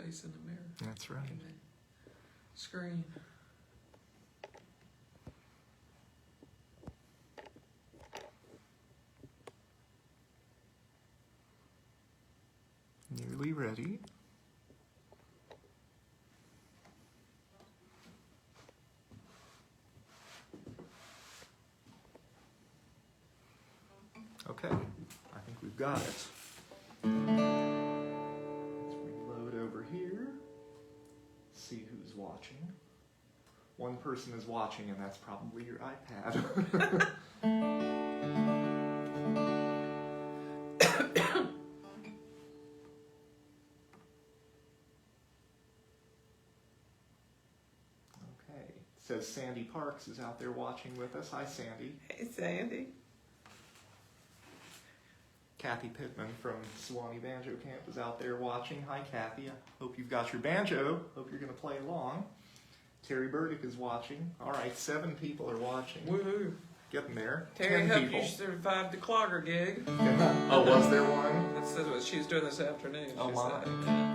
face in the mirror. That's right. In the screen. Nearly ready. Okay, I think we've got it. Let's reload over here. See who's watching. One person is watching, and that's probably your iPad. Says Sandy Parks is out there watching with us. Hi, Sandy. Hey, Sandy. Kathy Pittman from Sewanee Banjo Camp is out there watching. Hi, Kathy. I hope you've got your banjo. Hope you're going to play along. Terry Burdick is watching. All right, 7 people are watching. Woohoo. Getting there. Terry, 10 hope people. you survived the clogger gig. Oh, was there one? That's what she's doing this afternoon. Oh, she my. said. Yeah.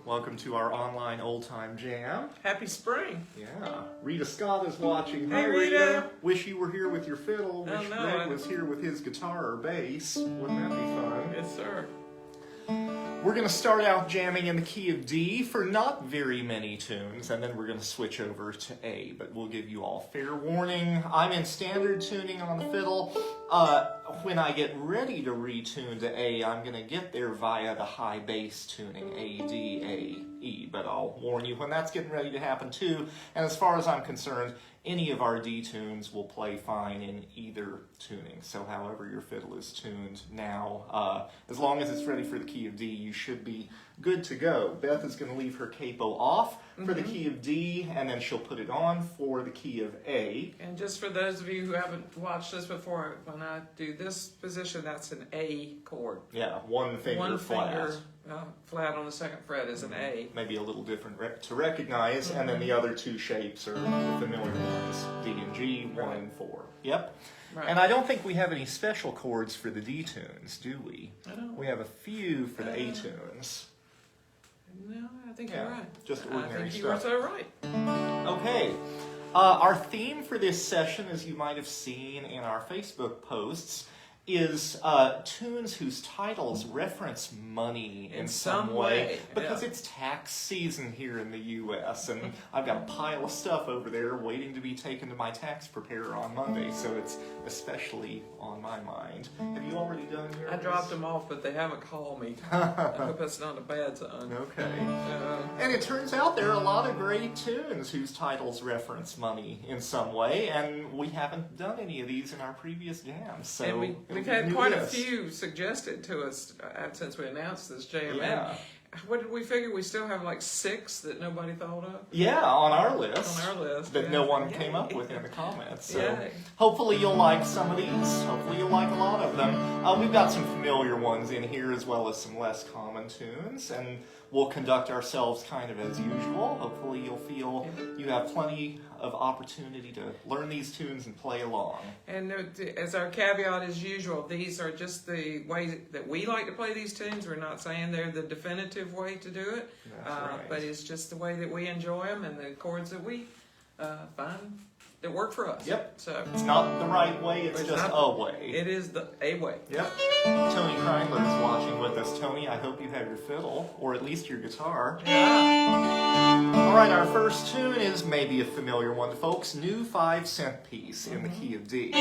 Welcome to our online old time jam. Happy spring. Yeah. Rita Scott is watching. Hey, Hi, Rita. Wish you were here with your fiddle. Wish Greg was here with his guitar or bass. Wouldn't that be fun? Yes, sir. We're going to start out jamming in the key of D for not very many tunes, and then we're going to switch over to A, but we'll give you all fair warning. I'm in standard tuning on the fiddle. When I get ready to retune to A, I'm going to get there via the high bass tuning, A, D, A, E, but I'll warn you when that's getting ready to happen too. And as far as I'm concerned, any of our D tunes will play fine in either tuning. So however your fiddle is tuned now, as long as it's ready for the key of D, you should be good to go. Beth is going to leave her capo off for the key of D, and then she'll put it on for the key of A. And just for those of you who haven't watched this before, when I do this position, that's an A chord. Yeah, one finger flat. Flat on the second fret is an A. Maybe a little different to recognize, and then the other two shapes are the familiar ones, D and G, 1 and 4. Yep. Right. And I don't think we have any special chords for the D tunes, do we? I don't. We have a few for the A tunes. No, I think you're right. Just ordinary I think stuff. you are so right. Okay. Our theme for this session, as you might have seen in our Facebook posts, is tunes whose titles reference money in some way. Because it's tax season here in the U.S. and I've got a pile of stuff over there waiting to be taken to my tax preparer on Monday, so it's especially on my mind. Have you already done yours? I dropped them off, but they haven't called me. I hope that's not a bad sign. Okay. And it turns out there are a lot of great tunes whose titles reference money in some way, and we haven't done any of these in our previous jams. So and we've had quite a few suggested to us since we announced this jam. Yeah. What did we figure? We still have like 6 that nobody thought of? Yeah, on our list. On our list. That no one came up with in the comments. So Yay. Hopefully you'll like some of these. Hopefully you'll like a lot of them. We've got some familiar ones in here as well as some less common tunes. And we'll conduct ourselves kind of as usual. Hopefully you'll feel you have plenty of opportunity to learn these tunes and play along. And as our caveat as usual, these are just the way that we like to play these tunes. We're not saying they're the definitive way to do it, right. But it's just the way that we enjoy them and the chords that we find that work for us. Yep. So it's not the right way, it's just a way. It is a way. Yep. Tony Kreindler is watching with us. Tony, I hope you have your fiddle, or at least your guitar. Yeah. All right, our first tune is maybe a familiar one to folks. New 5-cent piece in the key of D.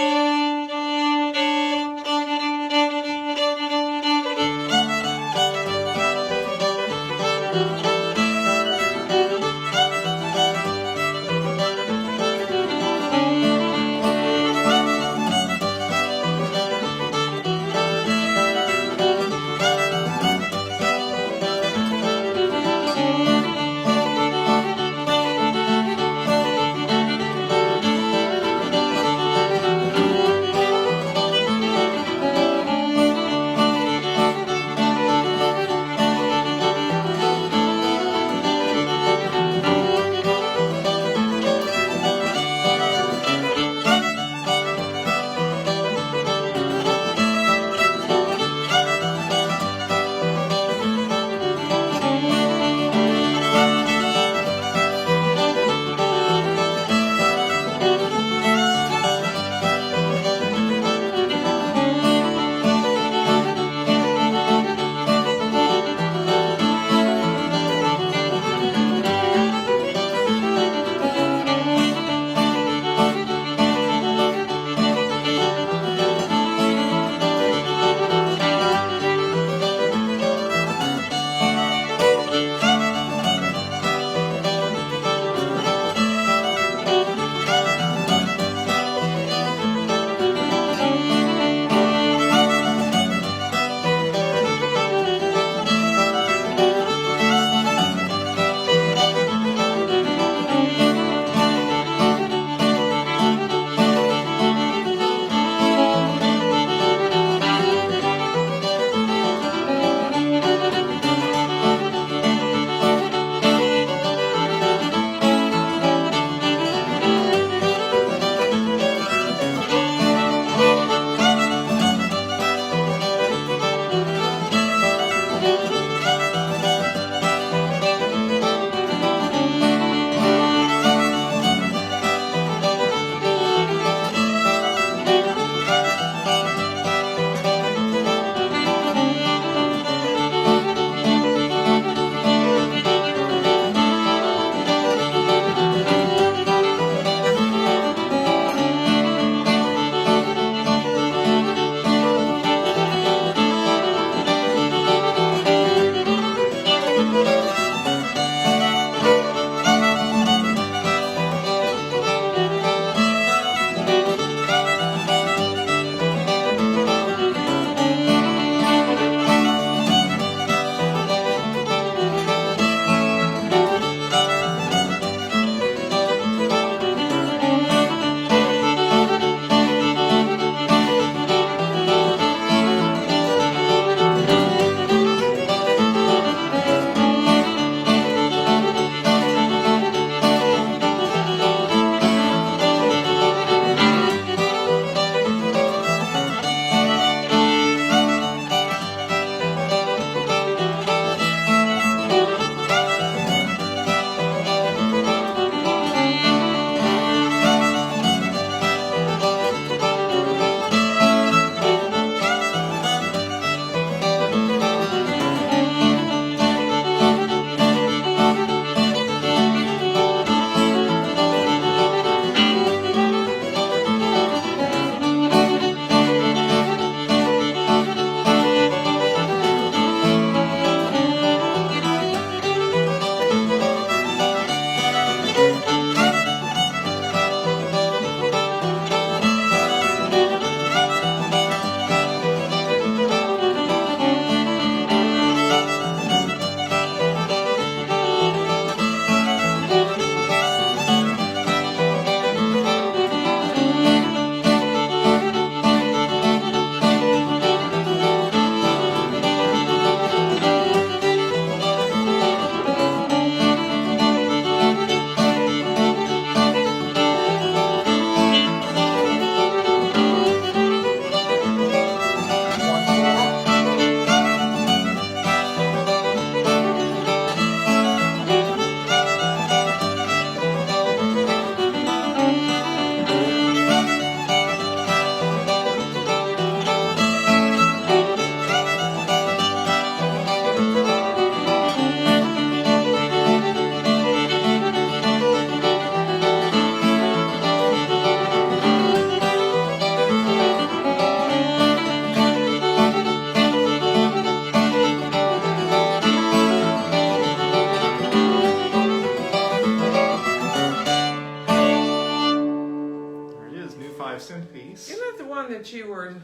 one that you were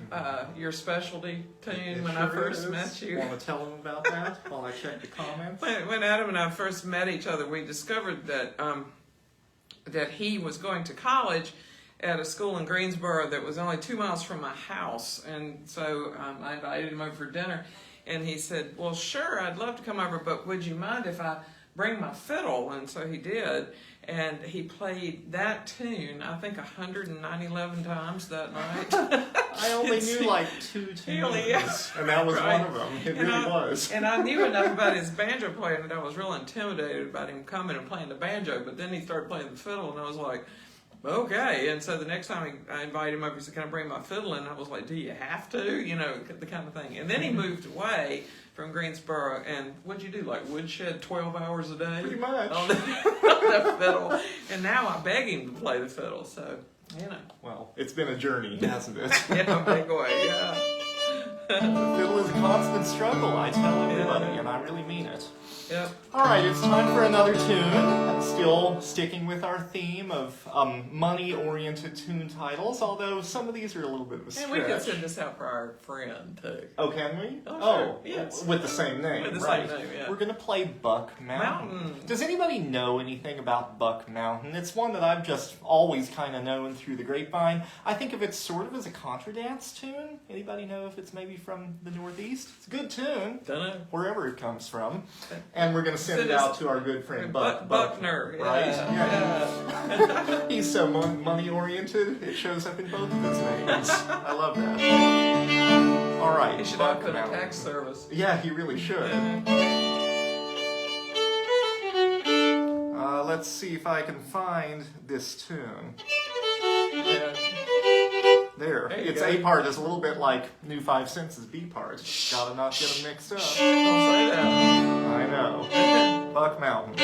your specialty tune when I sure first is. met you? Want to tell them about that while I check the comments? When Adam and I first met each other, we discovered that that he was going to college at a school in Greensboro that was only 2 miles from my house, and so I invited him over for dinner, and he said, "Well, sure, I'd love to come over, but would you mind if I bring my fiddle?" And so he did, and he played that tune, I think 111 times that night. I only knew like 2 tunes, and that was Right. one of them. It really was. And I knew enough about his banjo playing that I was real intimidated about him coming and playing the banjo, but then he started playing the fiddle, and I was like, okay. And so the next time I invited him over, he said, "Can I bring my fiddle?" And I was like, "Do you have to?" You know, the kind of thing. And then he moved away from Greensboro, and what'd you do, like woodshed 12 hours a day? Pretty much. On the fiddle. And now I beg him to play the fiddle, so, you know. Well, it's been a journey, hasn't it? In a big way, yeah. The fiddle is a constant struggle, I tell everybody, and I really mean it. Yep. Alright, it's time for another tune. Still sticking with our theme of money-oriented tune titles, although some of these are a little bit of a stretch. And we could send this out for our friend, too. Oh, can we? Oh, sure. Yes. With the same name, With the right. same name, yeah. We're going to play Buck Mountain. Mountain. Does anybody know anything about Buck Mountain? It's one that I've just always kind of known through the grapevine. I think of it sort of as a contra dance tune. Anybody know if it's maybe from the Northeast? It's a good tune, Dunno. wherever it comes from. And we're going to send it out to our good friend Buckner. Right? Yeah. He's so money-oriented, it shows up in both of his names. I love that. All right, He should Buck open a Mountain. tax service. Yeah, he really should. Let's see if I can find this tune. Yeah. There. There you Its go. A part is a little bit like New 5 Cents' B part. Gotta not get them mixed up. Don't say that. I know. Buck Mountain.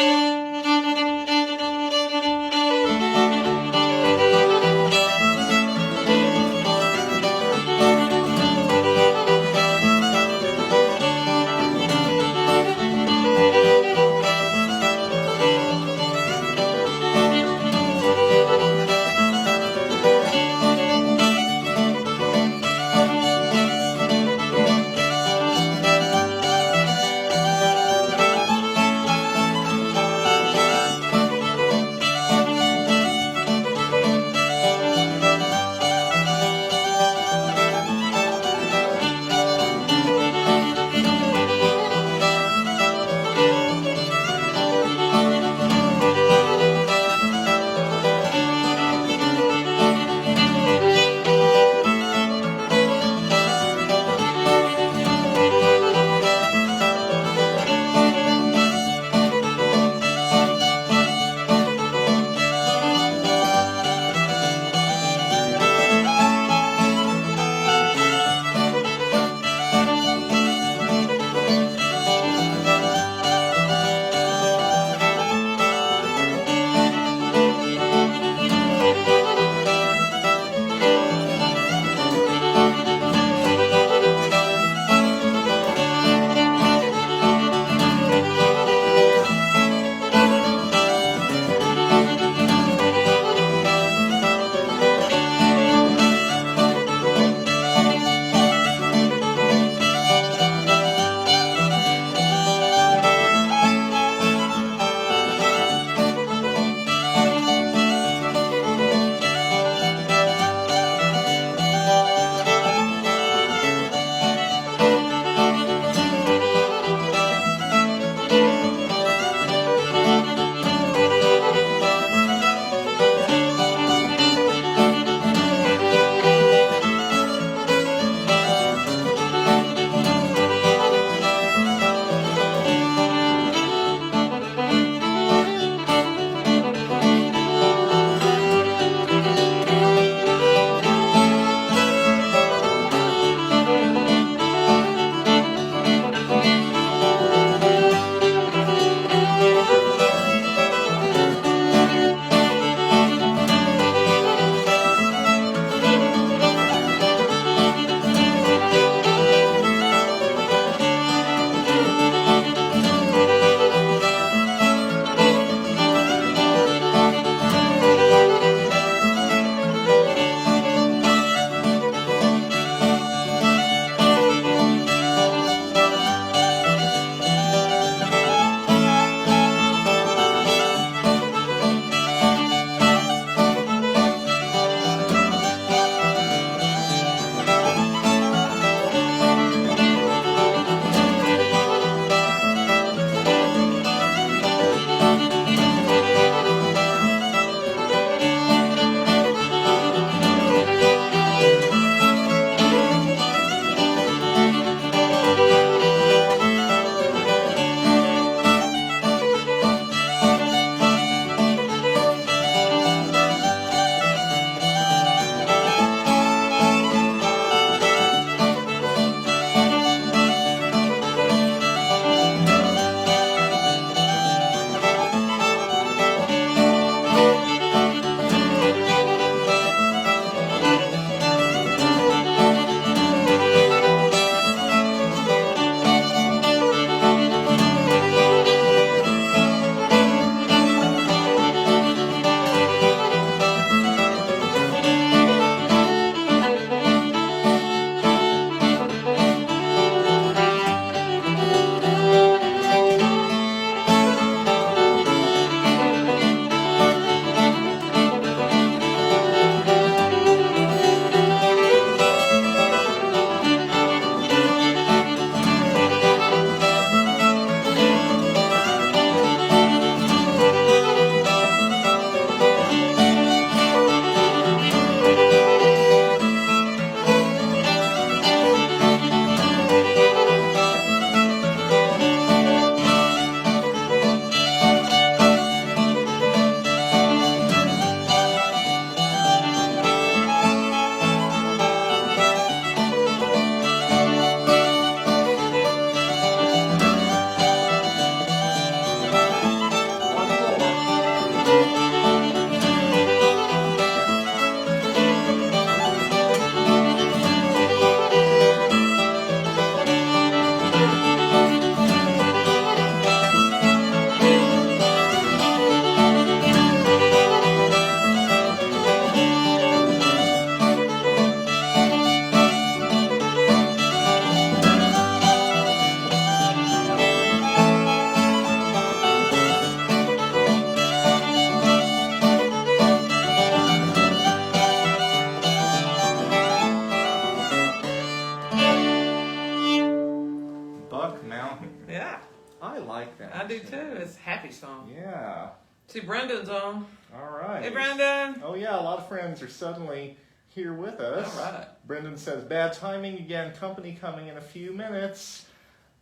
his happy song. Yeah. See, Brendan's on. All right. Hey, Brendan. Oh, yeah, a lot of friends are suddenly here with us. All right. Brendan says, bad timing again, company coming in a few minutes.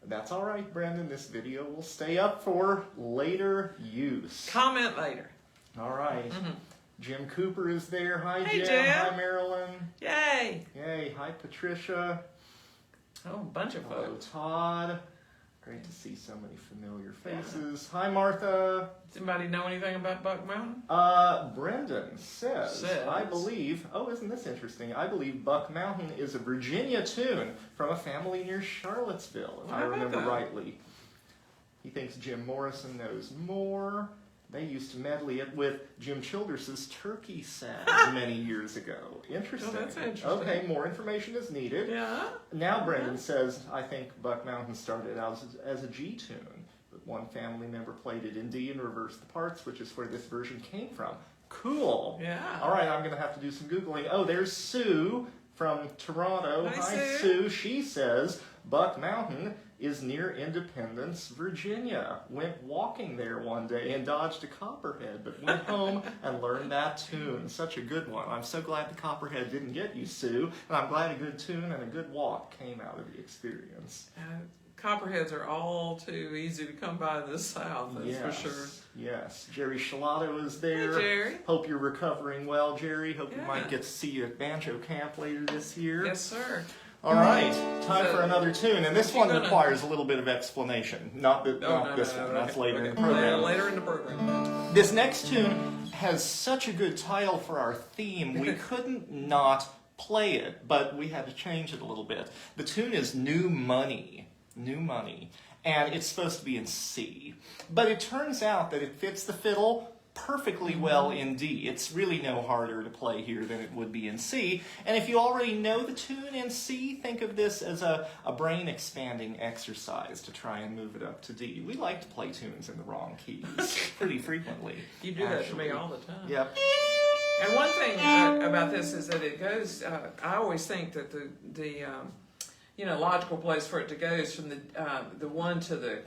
That's all right, Brendan. This video will stay up for later use. Comment later. All right. Jim Cooper is there. Hi, Hey, Jim. Jim. Hi, Marilyn. Yay. Yay. Hi, Patricia. Oh, a bunch of Hello, folks. Todd. Great to see so many familiar faces. Hi, Martha. Does anybody know anything about Buck Mountain? Brendan says, Says. I believe, oh, isn't this interesting? I believe Buck Mountain is a Virginia tune from a family near Charlottesville, if I How about remember that? rightly. He thinks Jim Morrison knows more. They used to medley it with Jim Childers's Turkey Sad many years ago. Interesting. Oh, that's interesting. Okay, more information is needed. Yeah. Now Brendan says, I think Buck Mountain started out as a G tune, but one family member played it in D and reversed the parts, which is where this version came from. Cool. Yeah. All right, I'm going to have to do some Googling. Oh, there's Sue from Toronto. Hi, Sue. Sue. She says, Buck Mountain is near Independence, Virginia. Went walking there one day and dodged a copperhead, but went home and learned that tune. Such a good one. I'm so glad the copperhead didn't get you, Sue, and I'm glad a good tune and a good walk came out of the experience. Copperheads are all too easy to come by in the South, that's for sure. Yes. Jerry Shalato is there. Hey, Jerry. Hope you're recovering well, Jerry. Hope you Yeah. might get to see you at Banjo Camp later this year. Yes, sir. All right, time So, for another tune, and this you're one gonna- requires a little bit of explanation. Not this one, that's later in the program. Later in the program. This next tune has such a good title for our theme, we couldn't not play it, but we had to change it a little bit. The tune is New Money, and it's supposed to be in C. But it turns out that it fits the fiddle perfectly well in D. It's really no harder to play here than it would be in C. And if you already know the tune in C, think of this as a brain-expanding exercise to try and move it up to D. We like to play tunes in the wrong keys pretty frequently. You do that to me all the time. Yep. And one thing about this is that it goes, I always think that the logical place for it to go is from the 1 to the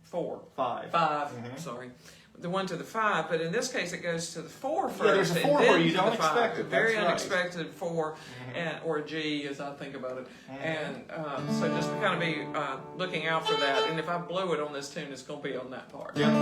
4. 5. 5, sorry. The 1 to the 5, but in this case it goes to the 4 first. Yeah, there's a 4 and then where you to don't the 5. expect it. Very That's right. unexpected 4, or a G as I think about it. And so just kind of be looking out for that. And if I blow it on this tune, it's going to be on that part. Yep.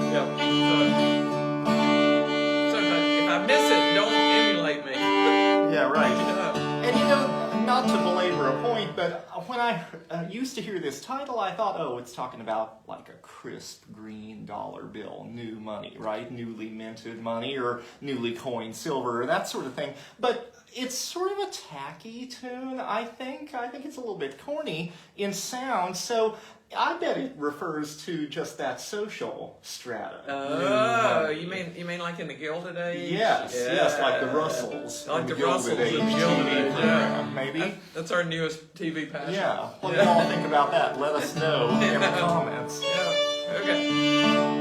So if I miss it, don't emulate me. Yeah, right. Yeah. And not to belabor a point, but when I used to hear this title, I thought, oh, it's talking about like a crisp green dollar bill, new money, right? Newly minted money or newly coined silver or that sort of thing. But it's sort of a tacky tune, I think. I think it's a little bit corny in sound, so I bet it refers to just that social strata. Oh, you mean like in the Gilded Age? Yes, like the Russells. Like in the Gilded Russells Age of Gilded TV Age, program, maybe. That's our newest TV passion. Yeah. What do you all think about that? Let us know in the comments. Yeah. Okay.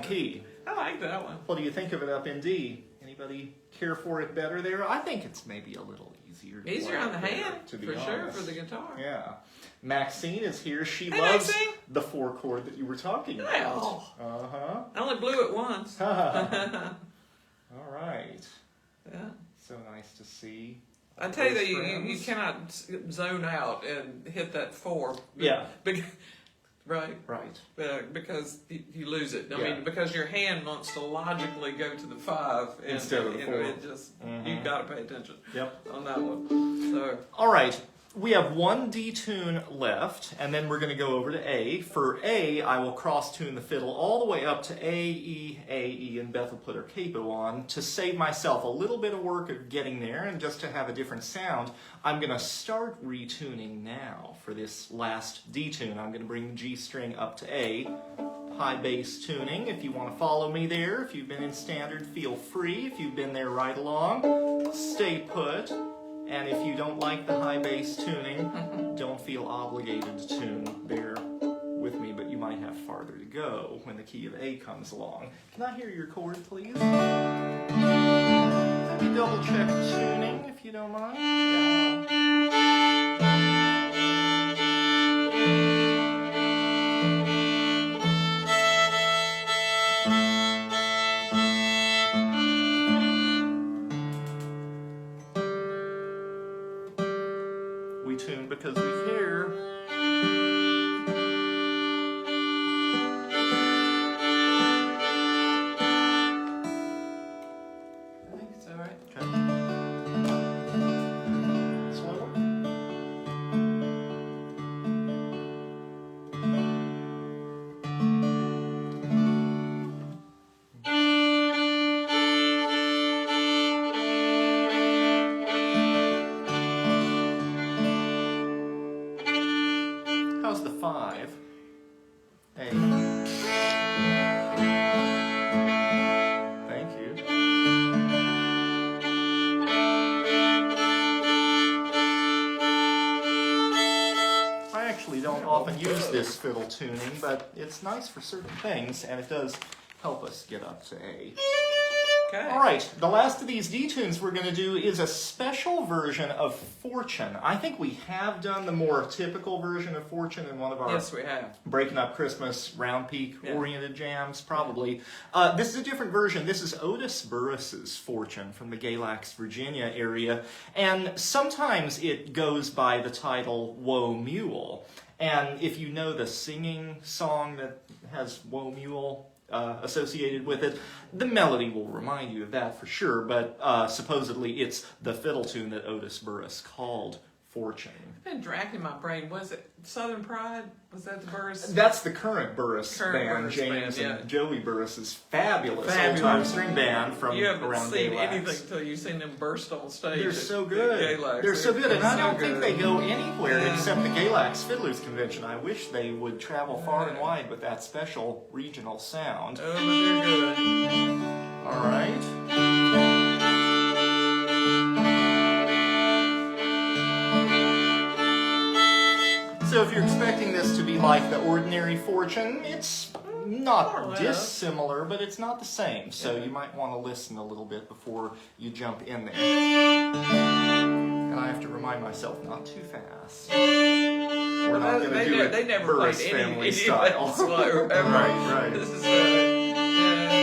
key. I like that one. What do you think of it up in D? Anybody care for it better there? I think it's maybe a little easier. To Easier play on the there, hand, to be for sure, honest. for the guitar. Yeah. Maxine is here. She Hey, loves Maxine. the 4-chord that you were talking about. Well. Uh-huh. I only blew it once. All right. Yeah. So nice to see. I tell you that you friends. cannot zone out and hit that 4. Yeah. Right? Right. Because you lose it. I Yeah. mean, because your hand wants to logically go to the 5 and, Instead of the 4. It just, you've got to pay attention Yep. on that one. So, All right. We have one D tune left, and then we're going to go over to A. For A, I will cross-tune the fiddle all the way up to A, E, AE, and Beth will put her capo on. To save myself a little bit of work of getting there and just to have a different sound, I'm going to start retuning now for this last D tune. I'm going to bring the G string up to A. High bass tuning. If you want to follow me there, if you've been in standard, feel free. If you've been there right along, stay put. And if you don't like the high bass tuning, don't feel obligated to tune there with me, but you might have farther to go when the key of A comes along. Can I hear your chord, please? Let me double check tuning, if you don't mind. We tune because we care. I think it's all right. Okay. Slower. How's the 5? A. Thank you. I actually don't often use this fiddle tuning, but it's nice for certain things, and it does help us get up to A. Okay. All right, the last of these D tunes we're going to do is a special version of Fortune. I think we have done the more typical version of Fortune in one of our Yes, we have. Breaking Up Christmas round peak Yeah. oriented jams, probably. This is a different version. This is Otis Burris's Fortune from the Galax, Virginia area, and sometimes it goes by the title Whoa Mule. And if you know the singing song that has Whoa Mule associated with it, the melody will remind you of that for sure, but supposedly it's the fiddle tune that Otis Burris called Fortune. I've been racking in my brain. Was it Southern Pride? Was that the Burris? That's the current Burris band, Burris James band, yeah. and Joey Burris's fabulous Fabulous. old-time string band from You haven't around seen Galax. anything until you've seen them burst on stage. They're at so the good. Galax. They're so good, and I so don't think good. they go anywhere Yeah. except the Galax Fiddlers Convention. I wish they would travel far and Yeah. wide with that special regional sound. Oh, but they're good. All right. So if you're expecting this to be like the ordinary Fortune, it's More or not less. dissimilar, but it's not the same. So you might want to listen a little bit before you jump in there. And I have to remind myself not too fast. We're not going to do it They never Burris played family any style. slow ever. Right. This is yeah.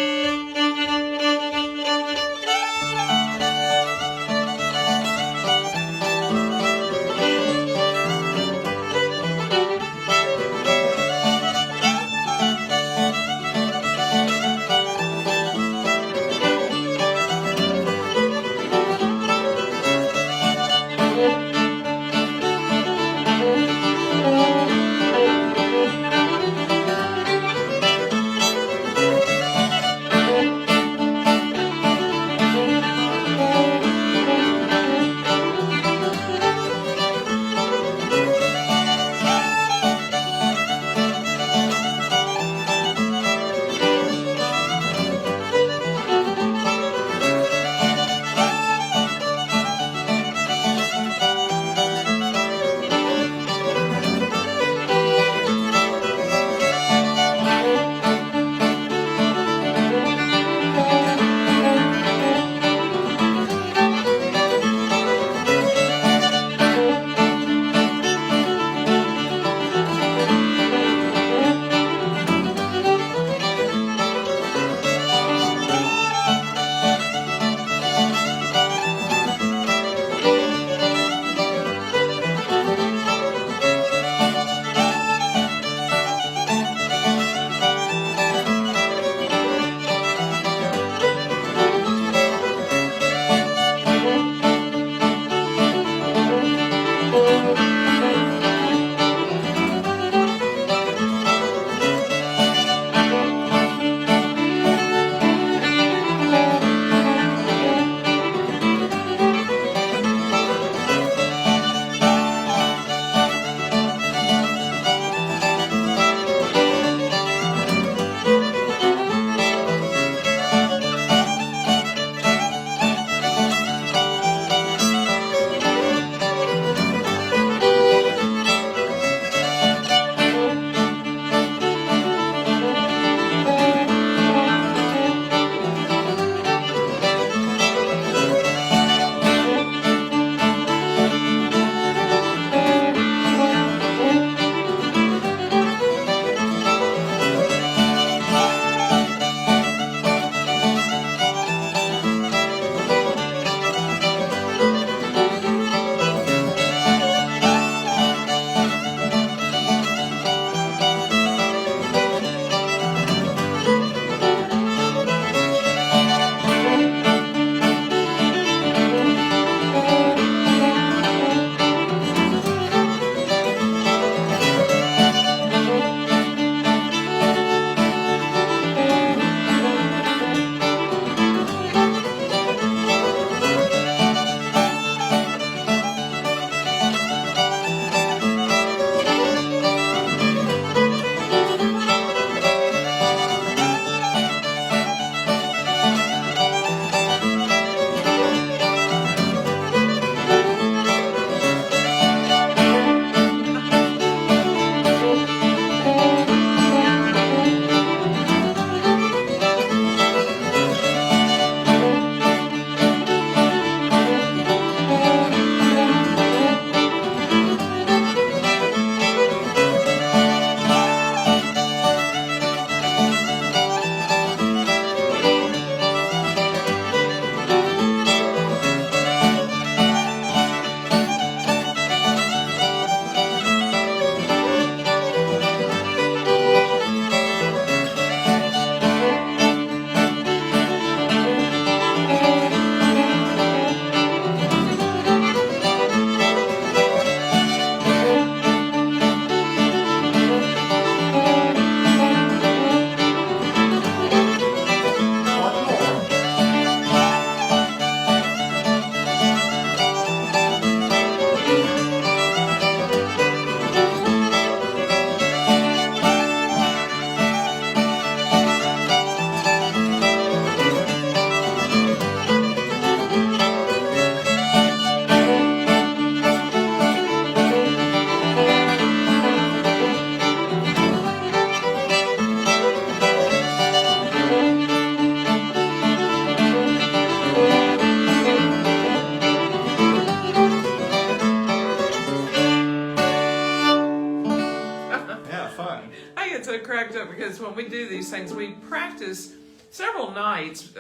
so cracked up because when we do these things, we practice several nights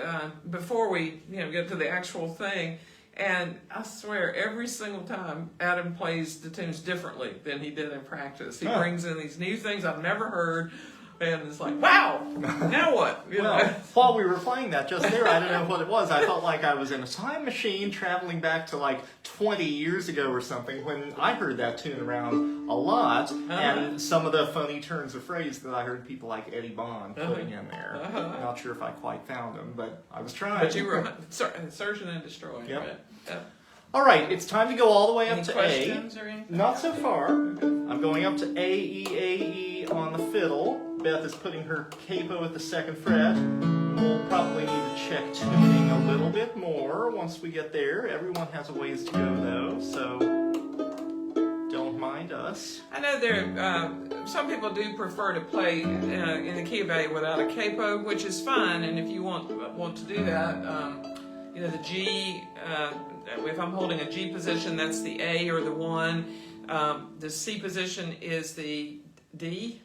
before we get to the actual thing. And I swear, every single time Adam plays the tunes differently than he did in practice. He brings in these new things I've never heard. And it's like, wow, now what? While we were playing that just there, I don't know what it was. I felt like I was in a time machine traveling back to like 20 years ago or something when I heard that tune around a lot. And some of the funny turns of phrase that I heard people like Eddie Bond putting in there. I'm not sure if I quite found them, but I was trying. But you were searching and destroying, right? Yep. All right, it's time to go all the way up Any to questions A. or anything? Not so far. I'm going up to AEAE on the fiddle. Beth is putting her capo at the 2nd fret. We'll probably need to check tuning a little bit more once we get there. Everyone has a ways to go though, so don't mind us. I know some people do prefer to play in the key of A without a capo, which is fine. And if you want to do that, the G. If I'm holding a G position, that's the A or the 1. The C position is the D.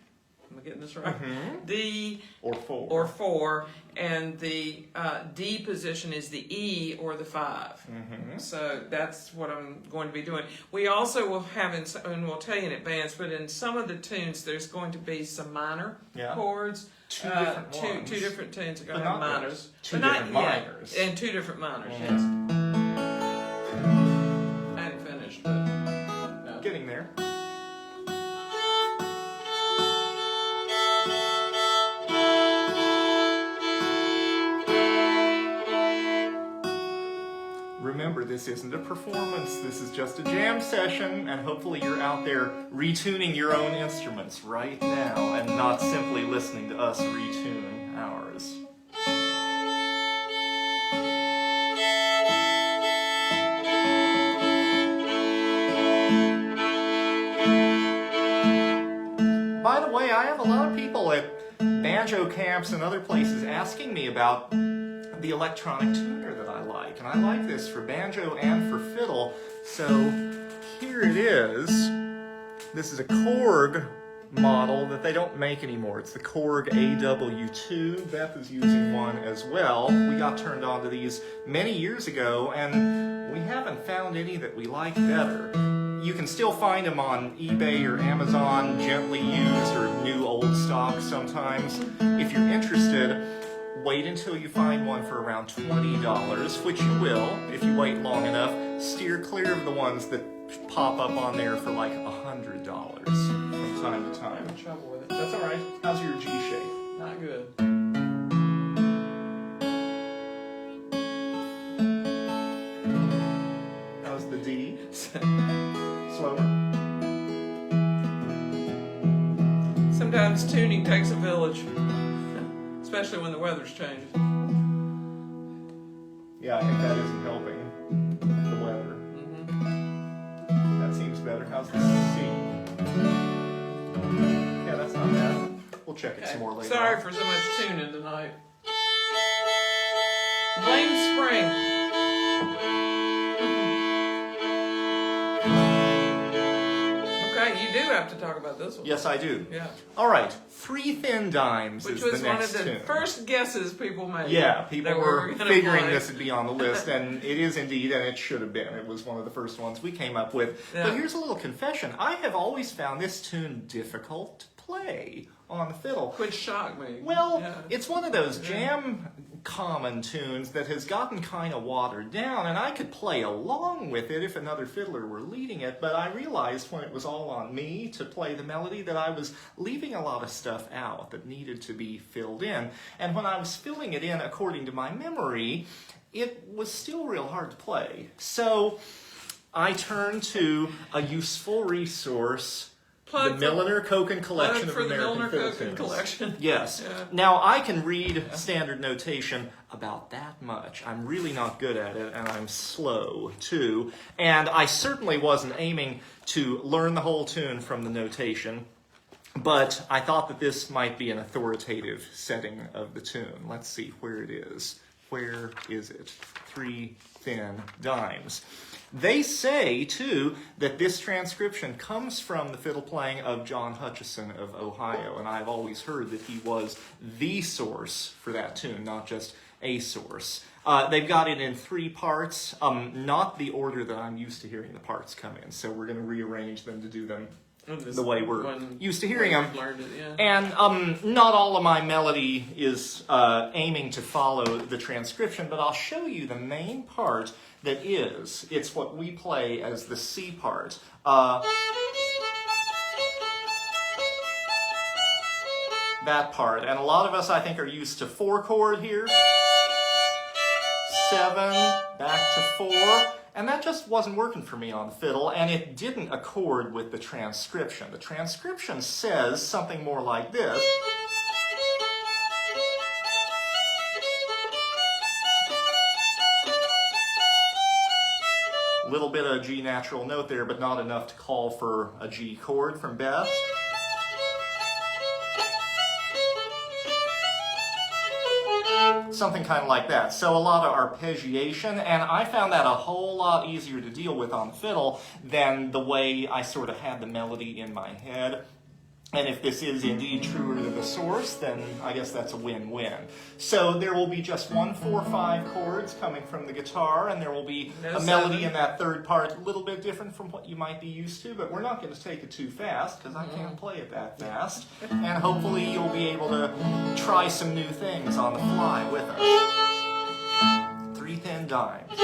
Am I getting this right? Mm-hmm. D or 4. And the D position is the E or the 5. Mm-hmm. So that's what I'm going to be doing. We also will have, and we'll tell you in advance, but in some of the tunes, there's going to be some minor chords. Two different ones. Two different tunes are going But to have not minors. Two but different not minors. Yet. And 2 different minors, yes. I hadn't finished, but no. Getting there. Remember, this isn't a performance, this is just a jam session, and hopefully you're out there retuning your own instruments right now and not simply listening to us retune ours. By the way, I have a lot of people at banjo camps and other places asking me about the electronic tuner that I like, and I like this for banjo and for fiddle. So here it is. This is a Korg model that they don't make anymore. It's the Korg AW2. Beth is using one as well. We got turned on to these many years ago, and we haven't found any that we like better. You can still find them on eBay or Amazon, gently used or new old stock sometimes. If you're interested, wait until you find one for around $20, which you will if you wait long enough. Steer clear of the ones that pop up on there for like $100 from time to time. I'm in trouble with it. That's all right. How's your G shape? Not good. How's the D? Slower? Sometimes tuning takes a village. Especially when the weather's changing. Yeah, I think that isn't helping the weather. Mm-hmm. That seems better. How's the C? Yeah, that's not bad. We'll check it some more later. Sorry for so much tuning tonight. Blame spring. Okay, you do have to talk about this one. Yes, I do. Yeah. All right, 3 thin dimes Which is was the one of next the tune. first guesses people made. Yeah, people that were gonna figuring play. this would be on the list, and it is indeed, and it should have been. It was one of the first ones we came up with. Yeah. But here's a little confession. I have always found this tune difficult to play on the fiddle. Which shocked me. Well, Yeah. it's one of those jam common tunes that has gotten kind of watered down, and I could play along with it if another fiddler were leading it, but I realized when it was all on me to play the melody that I was leaving a lot of stuff out that needed to be filled in. And when I was filling it in according to my memory, it was still real hard to play. So I turned to a useful resource, the Milliner Koken Collection of for the American Milliner Fiddle Koken Tunes. Collection. Yes. Yeah. Now, I can read standard notation about that much. I'm really not good at it, and I'm slow, too. And I certainly wasn't aiming to learn the whole tune from the notation, but I thought that this might be an authoritative setting of the tune. Let's see where it is. Where is it? 3 thin dimes. They say, too, that this transcription comes from the fiddle playing of John Hutchison of Ohio, and I've always heard that he was the source for that tune, not just a source. They've got it in 3 parts, not the order that I'm used to hearing the parts come in, so we're going to rearrange them to do them the way we're used to hearing them. And not all of my melody is aiming to follow the transcription, but I'll show you the main part that is. It's what we play as the C part. That part. And a lot of us, I think, are used to 4 chord here. 7, back to 4. And that just wasn't working for me on the fiddle, and it didn't accord with the transcription. The transcription says something more like this. A little bit of G natural note there, but not enough to call for a G chord from Beth. Something kind of like that. So a lot of arpeggiation, and I found that a whole lot easier to deal with on the fiddle than the way I sort of had the melody in my head. And if this is indeed truer to the source, then I guess that's a win-win. So there will be just 1, 4, 5 chords coming from the guitar, and there will be a melody in that third part, a little bit different from what you might be used to, but we're not going to take it too fast, because I can't play it that fast. And hopefully you'll be able to try some new things on the fly with us. 3 thin dimes.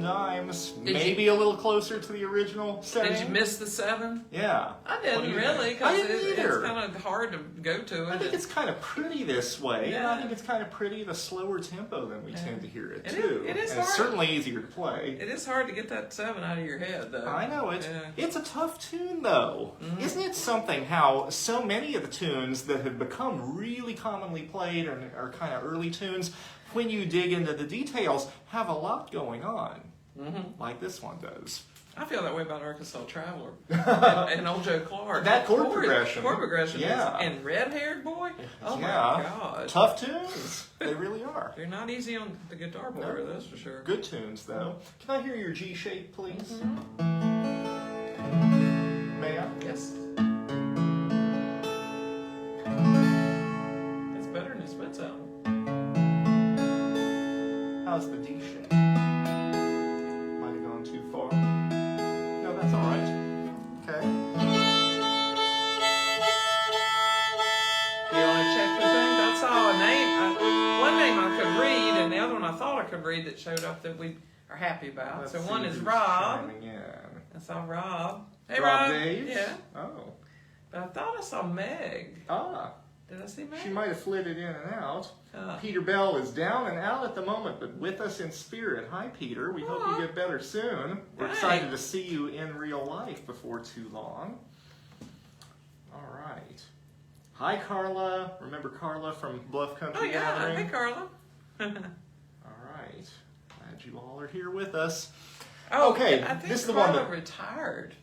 7 dimes, Did maybe a little closer to the original setting. Did you miss the 7? Yeah. I What do didn't you really, think? because I didn't it's either. kind of hard to go to it. I think it's kind of pretty this way, and Yeah. I think it's kind of pretty at a slower tempo than we tend to hear it, It is- too. it is and it's hard. certainly easier to play. It is hard to get that 7 out of your head, though. I know, Yeah. it's a tough tune, though. Mm-hmm. Isn't it something how so many of the tunes that have become really commonly played or are kind of early tunes, when you dig into the details, have a lot going on, like this one does. I feel that way about Arkansas Traveler and Old Joe Clark. That chord progression. Chord progression. Yeah. And Red Haired Boy. Oh my Yeah. God. Tough tunes. They really are. They're not easy on the guitar player, that's for sure. Good tunes, though. Can I hear your G shape, please? May I? Yes. It's better than his Smith's album. How's the D shape? Might have gone too far. No, that's all right. Okay. You want to check the thing? I saw a name. One name I could read, and the other one I thought I could read that showed up that we are happy about. Let's So see one is who's Rob. chiming in. I saw Rob. Hey, Rob Rob. Daves? Yeah. Oh. But I thought I saw Meg. Ah. Did I see Meg? She might have flitted in and out. Ah. Peter Bell is down and out at the moment, but with us in spirit. Hi, Peter. We hope you get better soon. We're Hey. excited to see you in real life before too long. All right. Hi, Carla. Remember Carla from Bluff Country Oh, yeah. Gathering? Hey, Carla. All right. Glad you all are here with us. Oh, Okay, I think this is the Carla one that- retired.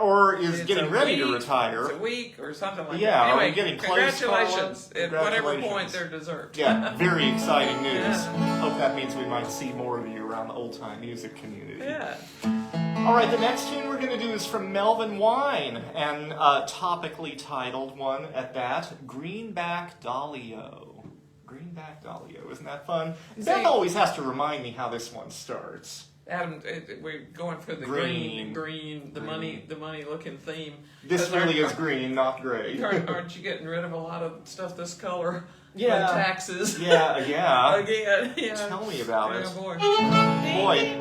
Or is It's getting a ready to week. retire. It's a week or something like Yeah, that. are we Anyway, getting close, congratulations. Carla? At whatever Congratulations. point they're deserved. Yeah, very exciting news. Yeah. Hope that means we might see more of you around the old-time music community. Yeah. All right, the next tune we're going to do is from Melvin Wine, and topically titled one at that, Greenback Dolly-O. Greenback Dolly-O, isn't that fun? Beth always has to remind me how this one starts. Adam, we're going for the green, the money looking theme. This 'Cause really is green, not gray. Aren't you getting rid of a lot of stuff this color? Yeah. Like taxes. Yeah. Again, yeah. Tell me about it. Oh, boy.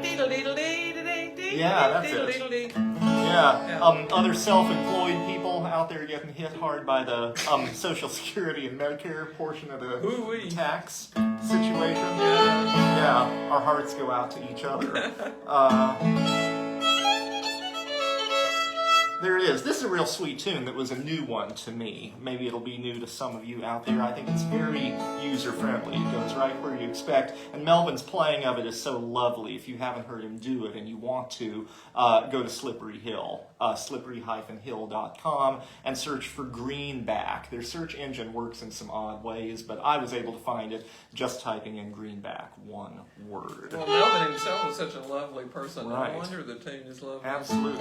Yeah, that's it. Yeah, other self-employed people out there getting hit hard by the Social Security and Medicare portion of the Hoo-wee. tax situation. Yeah, our hearts go out to each other. There it is. This is a real sweet tune that was a new one to me. Maybe it'll be new to some of you out there. I think it's very user-friendly. It goes right where you expect. And Melvin's playing of it is so lovely. If you haven't heard him do it and you want to, go to Slippery Hill, slippery-hill.com, and search for Greenback. Their search engine works in some odd ways, but I was able to find it just typing in Greenback, one word. Well, Melvin himself was such a lovely person. Right. No wonder the tune is lovely. Absolutely.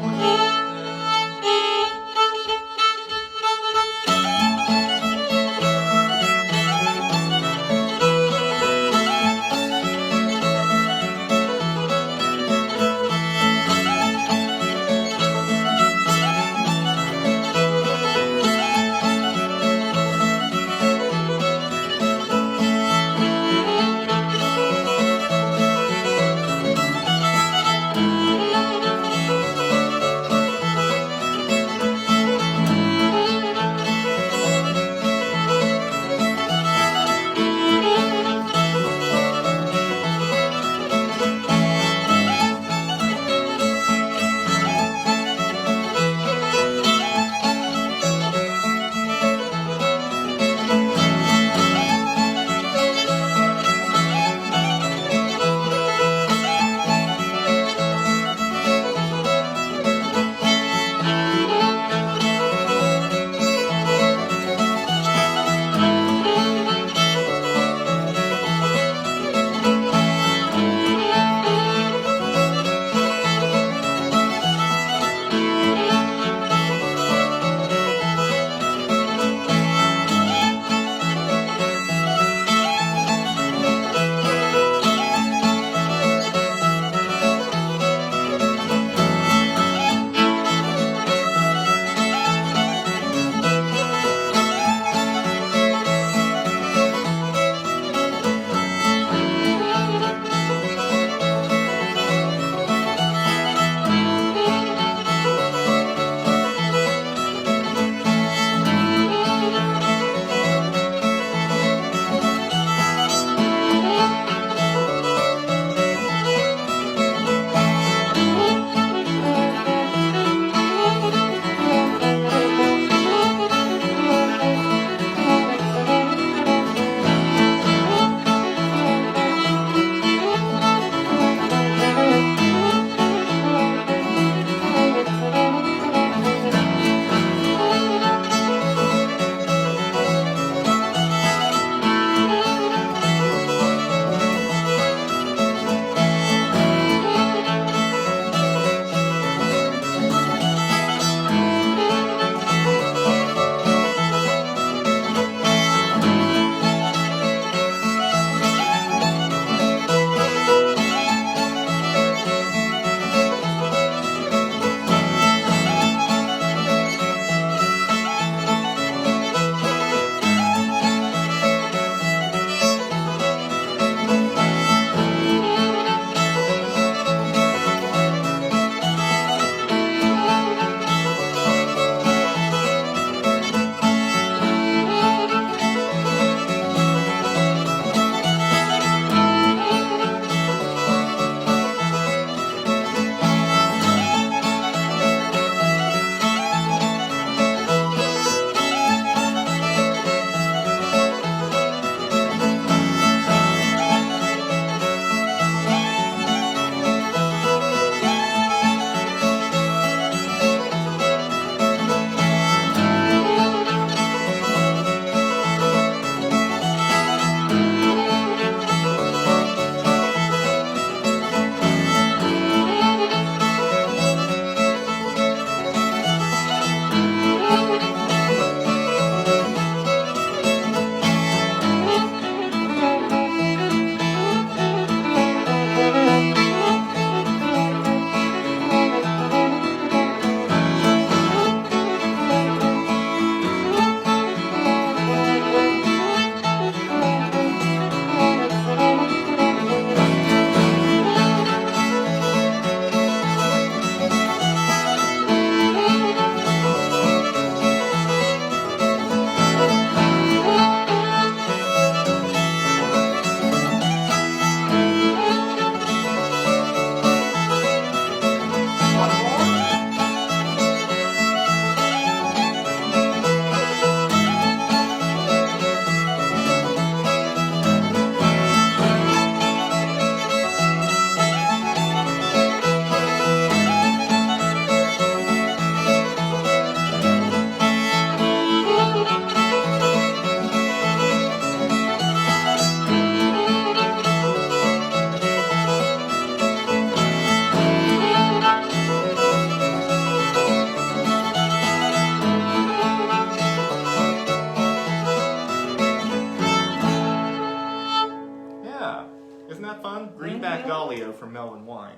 Greenback Dolly-O from Melvin Wine.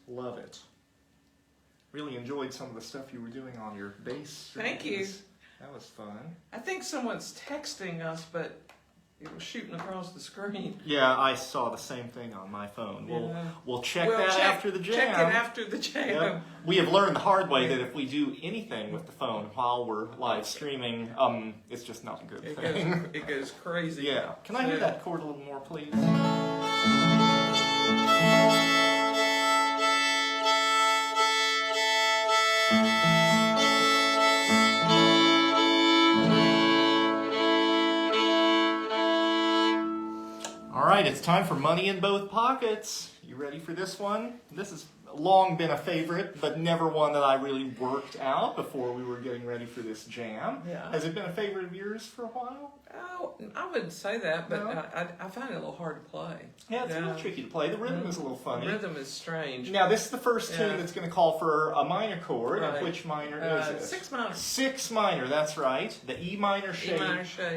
Love it. Really enjoyed some of the stuff you were doing on your bass. Thank you. That was fun. I think someone's texting us, but it was shooting across the screen. Yeah, I saw the same thing on my phone. We'll check that after the jam. Check it after the jam. Yep. We have learned the hard way that if we do anything with the phone while we're live streaming, it's just not a good thing. It goes crazy. Yeah. Can I hear that chord a little more, please? All right, it's time for money in both pockets. You ready for this one? This has long been a favorite, but never one that I really worked out before we were getting ready for this jam. Yeah. Has it been a favorite of yours for a while? Oh, I wouldn't say that, but No? I find it a little hard to play. Yeah, it's a little tricky to play. The rhythm is a little funny. The rhythm is strange. Now, this is the first tune that's going to call for a minor chord. Right. Which minor is it? 6 minor. 6 minor, that's right. The E minor shape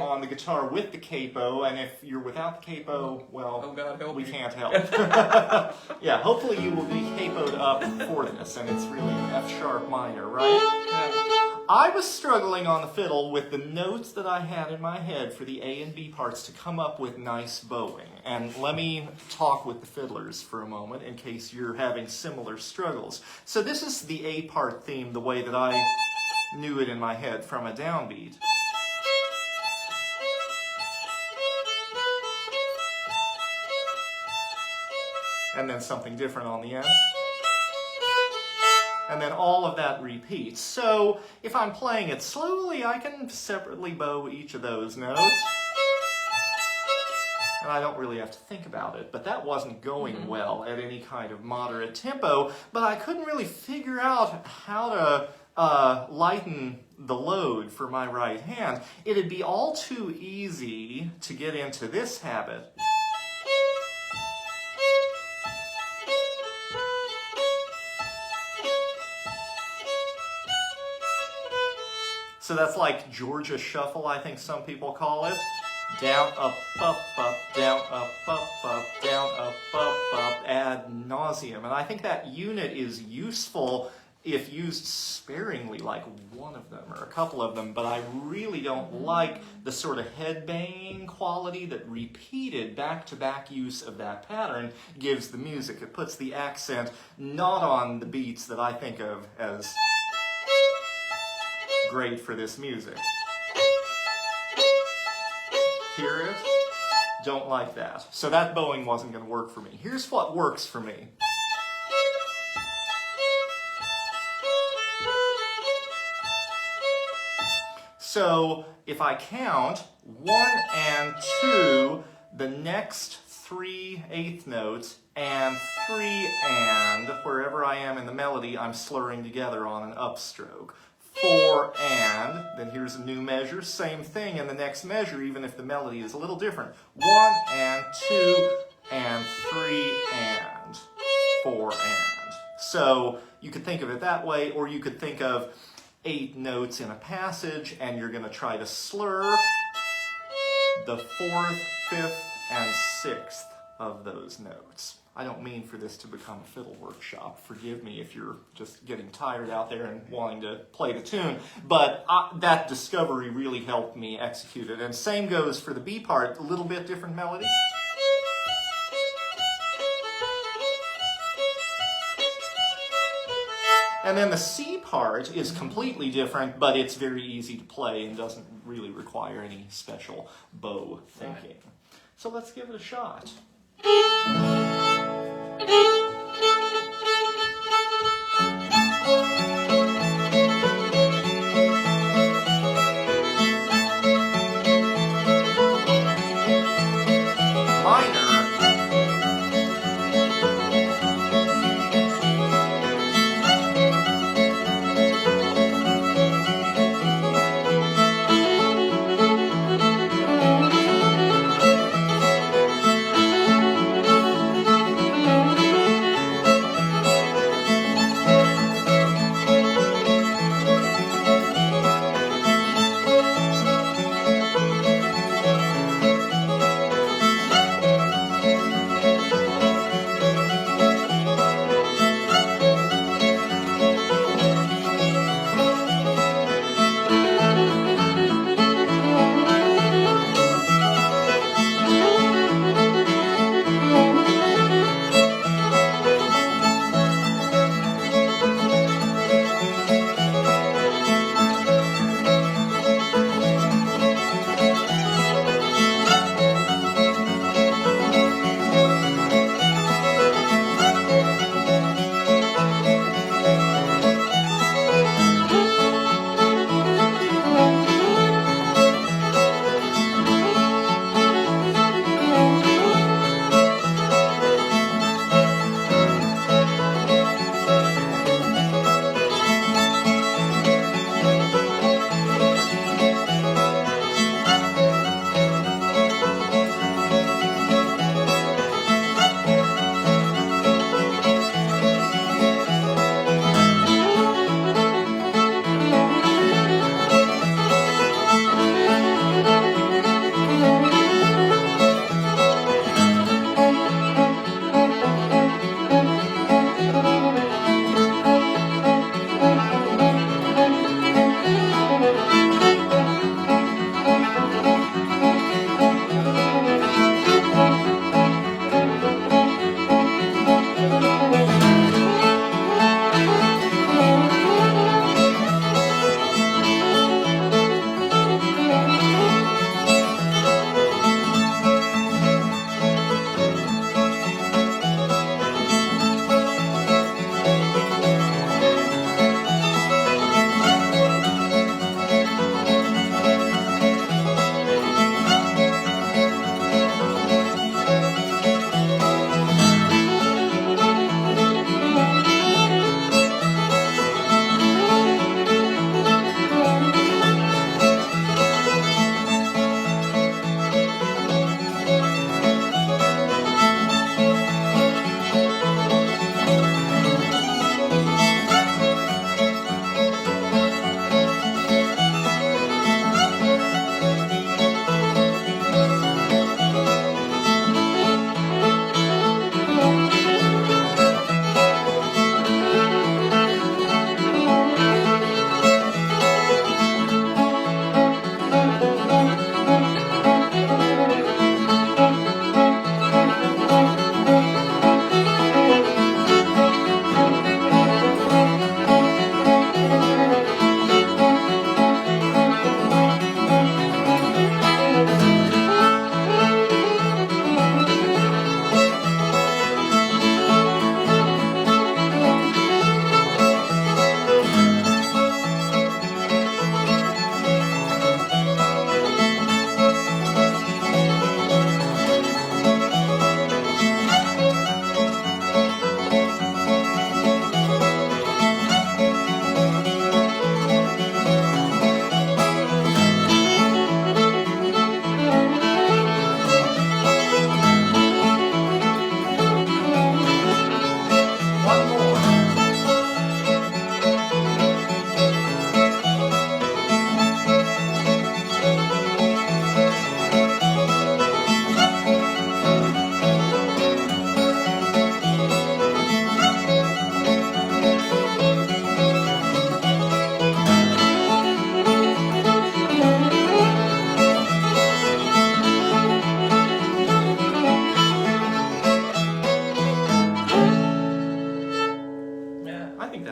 on the guitar with the capo, and if you're without the capo, well, Oh, God help we you. can't help. Yeah, hopefully you will be capoed up for this, and it's really an F sharp minor, right? I was struggling on the fiddle with the notes that I had in my head for the A and B parts to come up with nice bowing. And let me talk with the fiddlers for a moment in case you're having similar struggles. So this is the A part theme the way that I knew it in my head from a downbeat. And then something different on the end. And then all of that repeats. So if I'm playing it slowly, I can separately bow each of those notes. And I don't really have to think about it. But that wasn't going well at any kind of moderate tempo. But I couldn't really figure out how to lighten the load for my right hand. It'd be all too easy to get into this habit. So that's like Georgia Shuffle, I think some people call it. Down, up, down, up, down, up, ad nauseum. And I think that unit is useful if used sparingly, like one of them or a couple of them, but I really don't like the sort of head banging quality that repeated back-to-back use of that pattern gives the music. It puts the accent not on the beats that I think of as great for this music. Hear it? Don't like that. So that bowing wasn't going to work for me. Here's what works for me. So if I count 1 and 2, the next 3 eighth notes and 3 and, wherever I am in the melody, I'm slurring together on an upstroke. 4 and, then here's a new measure, same thing in the next measure, even if the melody is a little different. 1 and 2 and 3 and 4 and. So you could think of it that way, or you could think of 8 notes in a passage, and you're going to try to slur the 4th, 5th, and 6th of those notes. I don't mean for this to become a fiddle workshop. Forgive me if you're just getting tired out there and wanting to play the tune. But that discovery really helped me execute it. And same goes for the B part, a little bit different melody. And then the C part is completely different, but it's very easy to play and doesn't really require any special bow thinking. So let's give it a shot.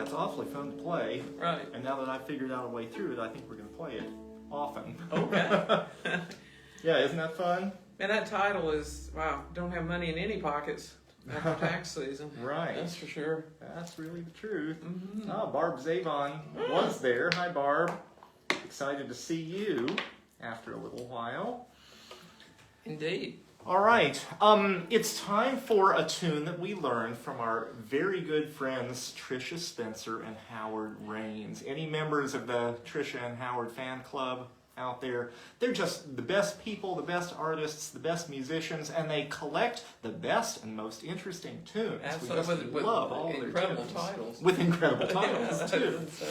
it's awfully fun to play. Right. And now that I've figured out a way through it, I think we're going to play it often. Okay. Yeah, isn't that fun? And that title is, wow, don't have money in any pockets after tax season. Right. That's for sure. That's really the truth. Mm-hmm. Ah, Barb Zavon was there. Hi, Barb. Excited to see you after a little while. Indeed. All right. It's time for a tune that we learned from our very good friends Tricia Spencer and Howard Raines. Any members of the Tricia and Howard fan club out there? They're just the best people, the best artists, the best musicians, and they collect the best and most interesting tunes. Absolutely. We love all of their incredible tunes. titles. With incredible titles, Yeah, too. so,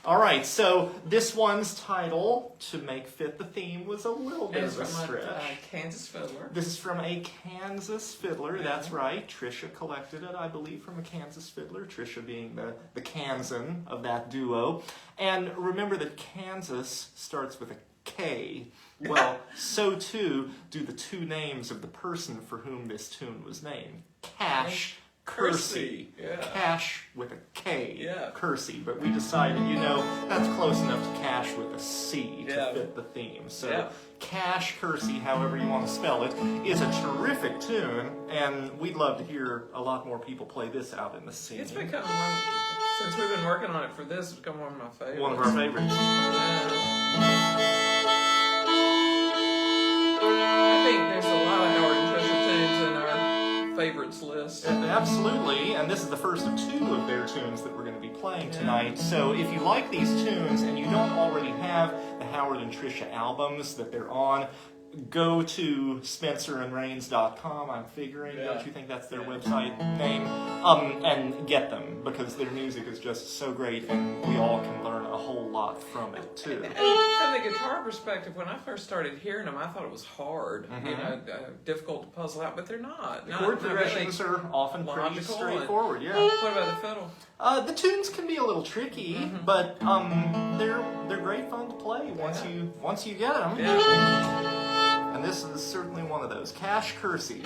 All right, so this one's title, to make fit the theme, was a little bit it's of a from stretch. a Kansas fiddler. This is from a Kansas fiddler, Yeah. that's right. Tricia collected it, I believe, from a Kansas fiddler. Tricia being the Kansan of that duo. And remember that Kansas starts with a K. Well, so too do the two names of the person for whom this tune was named. Kash Kersey. Yeah. Cash with a K. Yeah. Kersey. But we decided, that's close enough to cash with a C to Yeah. fit the theme. So Yeah. Kash Kersey, however you want to spell it, is a terrific tune, and we'd love to hear a lot more people play this out in the scene. It's become one, since we've been working on it for this, it's become one of my favorites. One of our favorites. I think there's a lot of Howard and Tricia tunes in our favorites list. Absolutely, and this is the first of two of their tunes that we're going to be playing tonight. So if you like these tunes and you don't already have the Howard and Tricia albums that they're on, go to spencerandreigns.com, I'm figuring. Yeah. Don't you think that's their website name? And get them, because their music is just so great and we all can learn a whole lot from it too. And from the guitar perspective, when I first started hearing them, I thought it was hard, difficult to puzzle out, but they're not. The chord progressions are often pretty logical straightforward, yeah. What about the fiddle? The tunes can be a little tricky, but they're great fun to play once you get them. Yeah. And this is certainly one of those. Kash Kersey.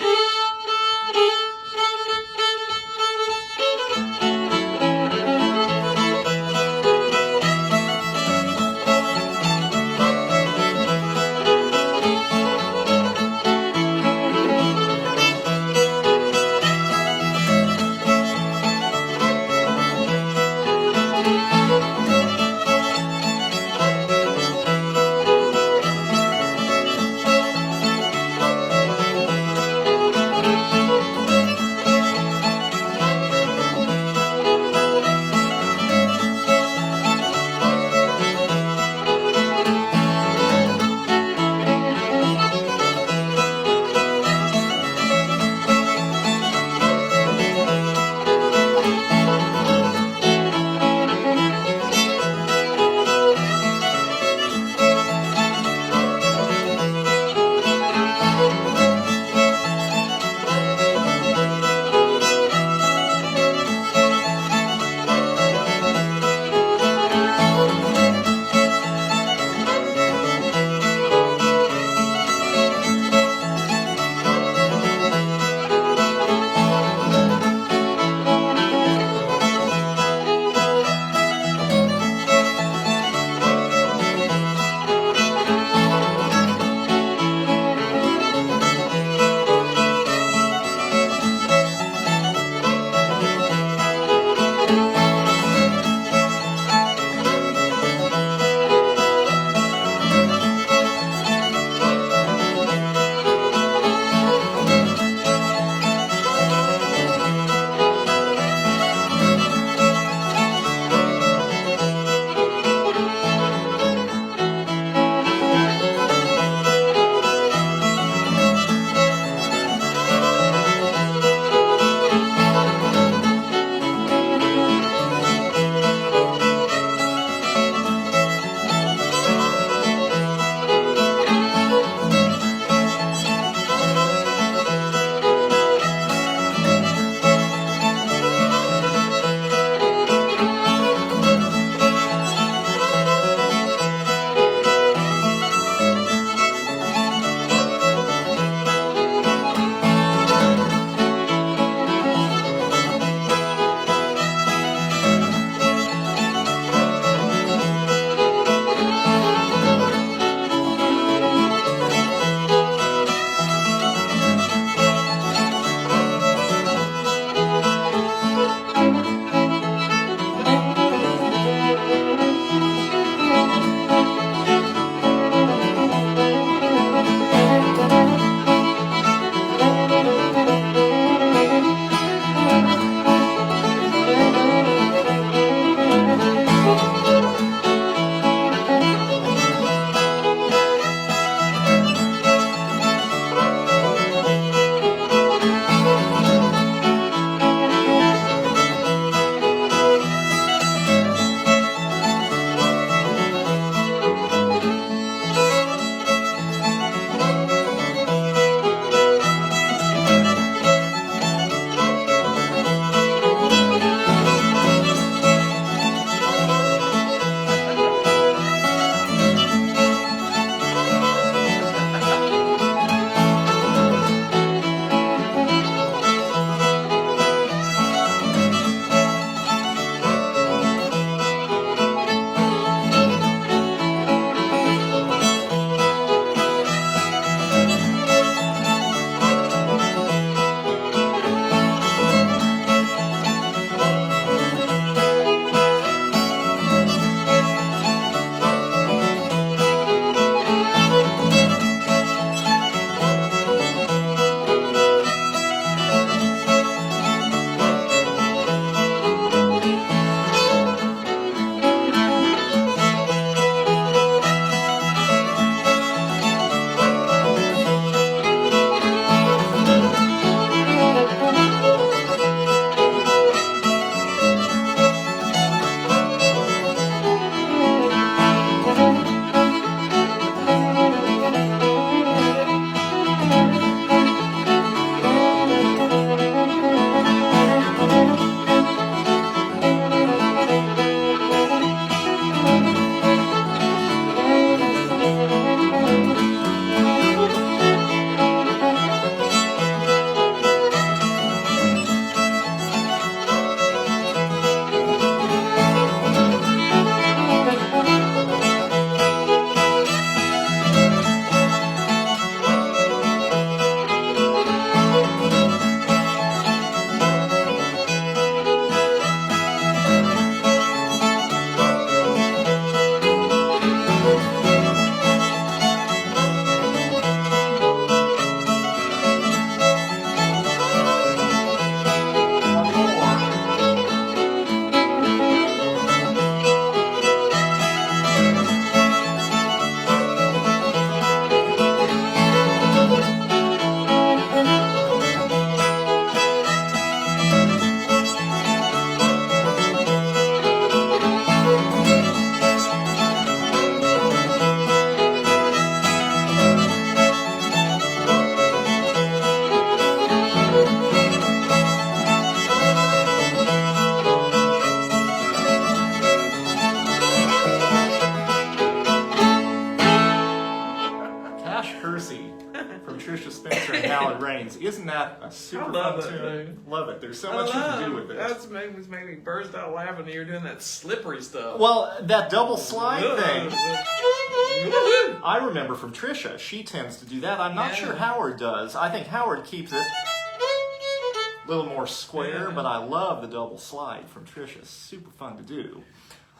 Isn't that a super I love fun it, tune? dude. Love it. There's so much you can do with it. That's made me burst out laughing. You're doing that slippery stuff. Well, that double slide thing, Woo-hoo. I remember from Trisha. She tends to do that. I'm not Yeah. sure Howard does. I think Howard keeps it a little more square, Yeah. but I love the double slide from Trisha. Super fun to do.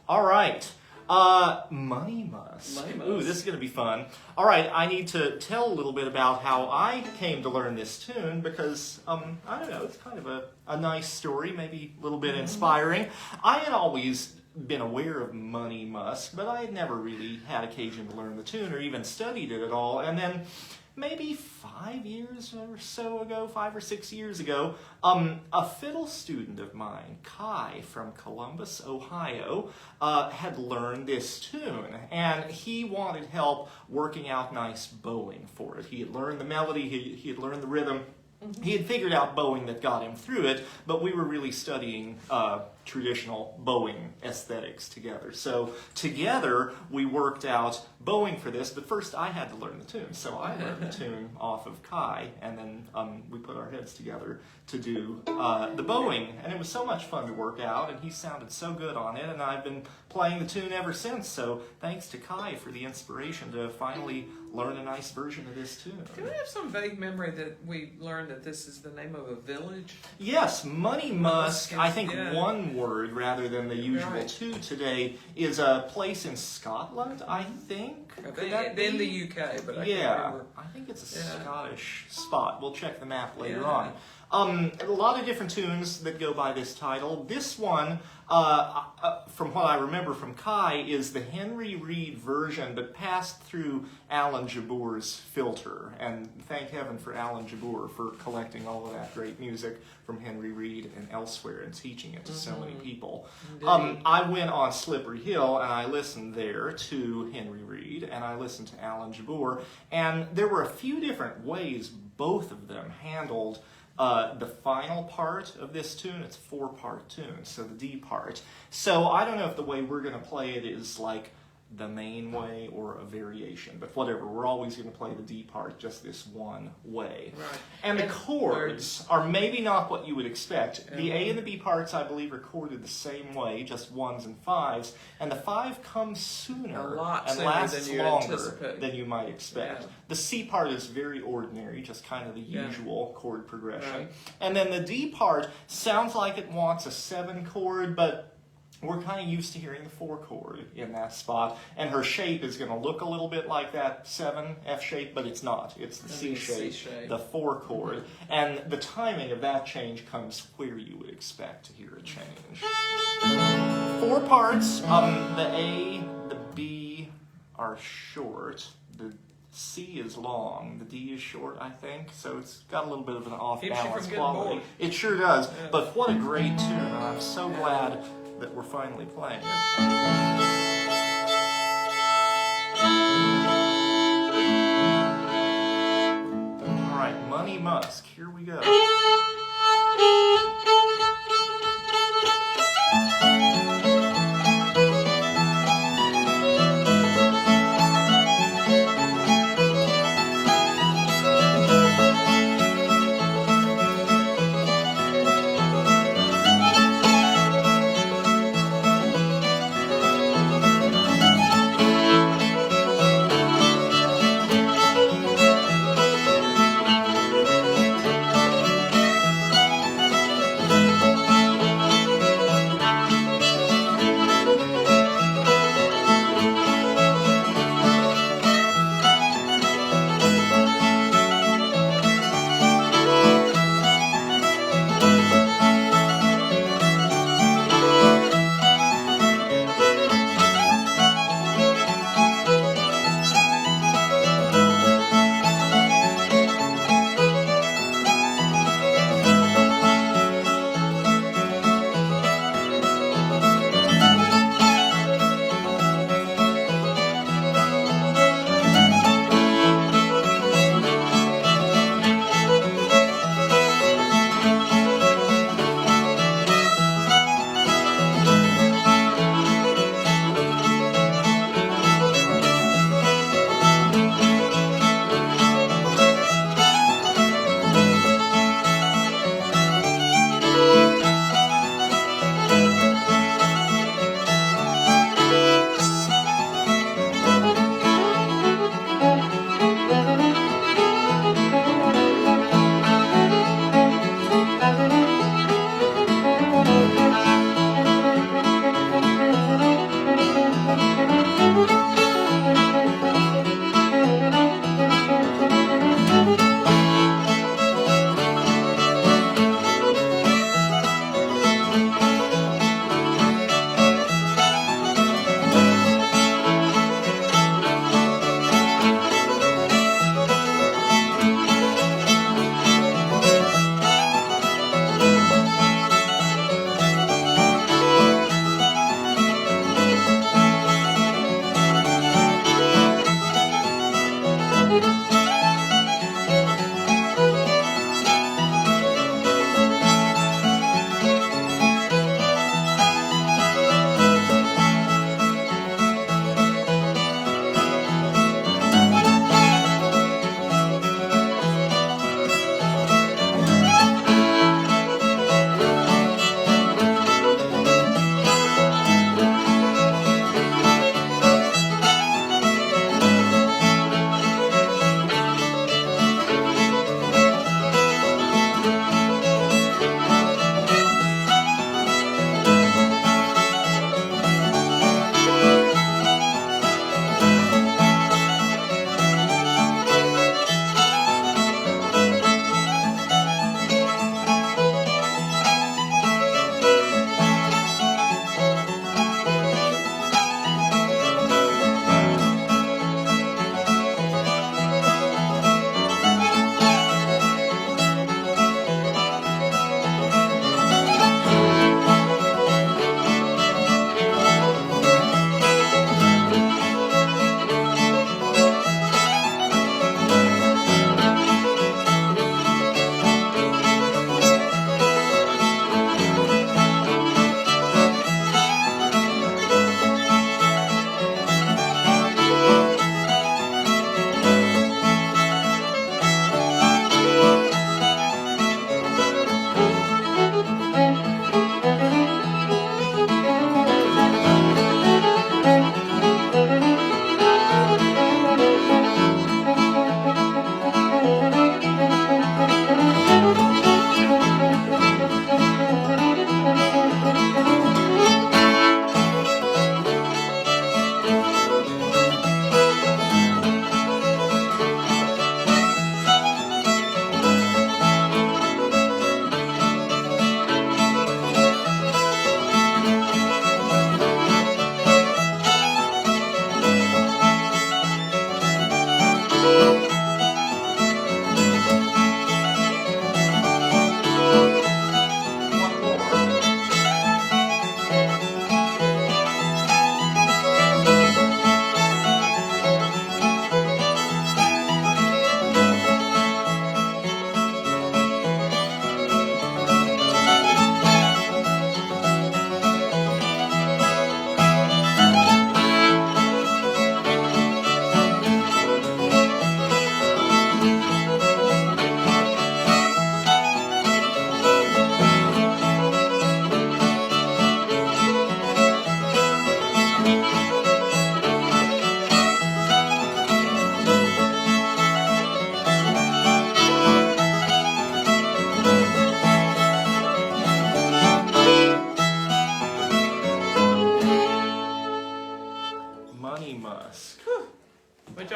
All right. Money Musk. Money Ooh, Musk. this is going to be fun. All right, I need to tell a little bit about how I came to learn this tune because, I don't know, it's kind of a nice story, maybe a little bit inspiring. I had always been aware of Money Musk, but I had never really had occasion to learn the tune or even studied it at all. And then maybe 5 years or so ago, 5 or 6 years ago, a fiddle student of mine, Kai from Columbus, Ohio, had learned this tune, and he wanted help working out nice bowing for it. He had learned the melody, he had learned the rhythm. He had figured out bowing that got him through it, but we were really studying traditional bowing aesthetics together. So together we worked out bowing for this, but first I had to learn the tune. So I learned the tune off of Kai, and then we put our heads together to do the bowing. And it was so much fun to work out, and he sounded so good on it, and I've been playing the tune ever since. So thanks to Kai for the inspiration to finally learn a nice version of this tune. Do we have some vague memory that we learned that this is the name of a village? Yes, Money Musk, I think Yeah. one word rather than the usual Right. two today, is a place in Scotland, I think. Could that be? In the UK, but I can't Yeah, remember. I think it's a Yeah. Scottish spot. We'll check the map later Yeah. on. A lot of different tunes that go by this title. This one, from what I remember from Kai, is the Henry Reed version, but passed through Alan Jabour's filter. And thank heaven for Alan Jabbour for collecting all of that great music from Henry Reed and elsewhere and teaching it to so many people. Indeed. I went on Slippery Hill and I listened there to Henry Reed and I listened to Alan Jabbour, and there were a few different ways both of them handled the final part of this tune. It's a 4-part tune, so the D part. So I don't know if the way we're going to play it is like the main way or a variation, but whatever, we're always going to play the D part just this one way. Right. And the chords are maybe not what you would expect. The A and the B parts, I believe, are chorded the same way, just 1s and 5s, and the 5 comes sooner A lot and sooner lasts than you longer anticipate. than you might expect. Yeah. The C part is very ordinary, just kind of the Yeah. usual chord progression. Right. And then the D part sounds like it wants a 7 chord, but we're kind of used to hearing the 4 chord in that spot, and her shape is going to look a little bit like that 7 F shape, but it's not. It's the C It's the C shape, shape. the 4 chord, and the timing of that change comes where you would expect to hear a change. 4 parts. The A, the B are short. The C is long. The D is short, I think. So it's got a little bit of an off Keeps you balance from getting quality. bored. It sure does. Yeah. But what a great tune, and I'm so glad that we're finally playing it. All right, Money Musk. Here we go.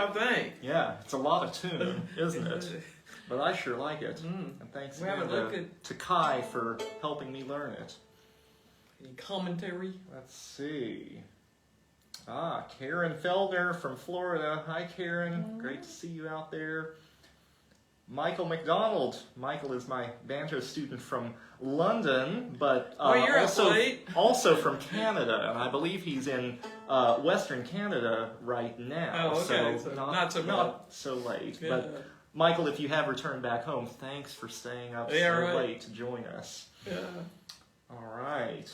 I think. Yeah, it's a lot of tune, isn't it? But I sure like it. And thanks again to Kai for helping me learn it. Any commentary? Let's see. Karen Feldner from Florida. Hi, Karen. Great to see you out there. Michael McDonald. Michael is my banjo student from London, but you're also from Canada, and I believe he's in Western Canada right now. Oh, okay. So not so late. Yeah. But Michael, if you have returned back home, thanks for staying up late to join us. Yeah. All right.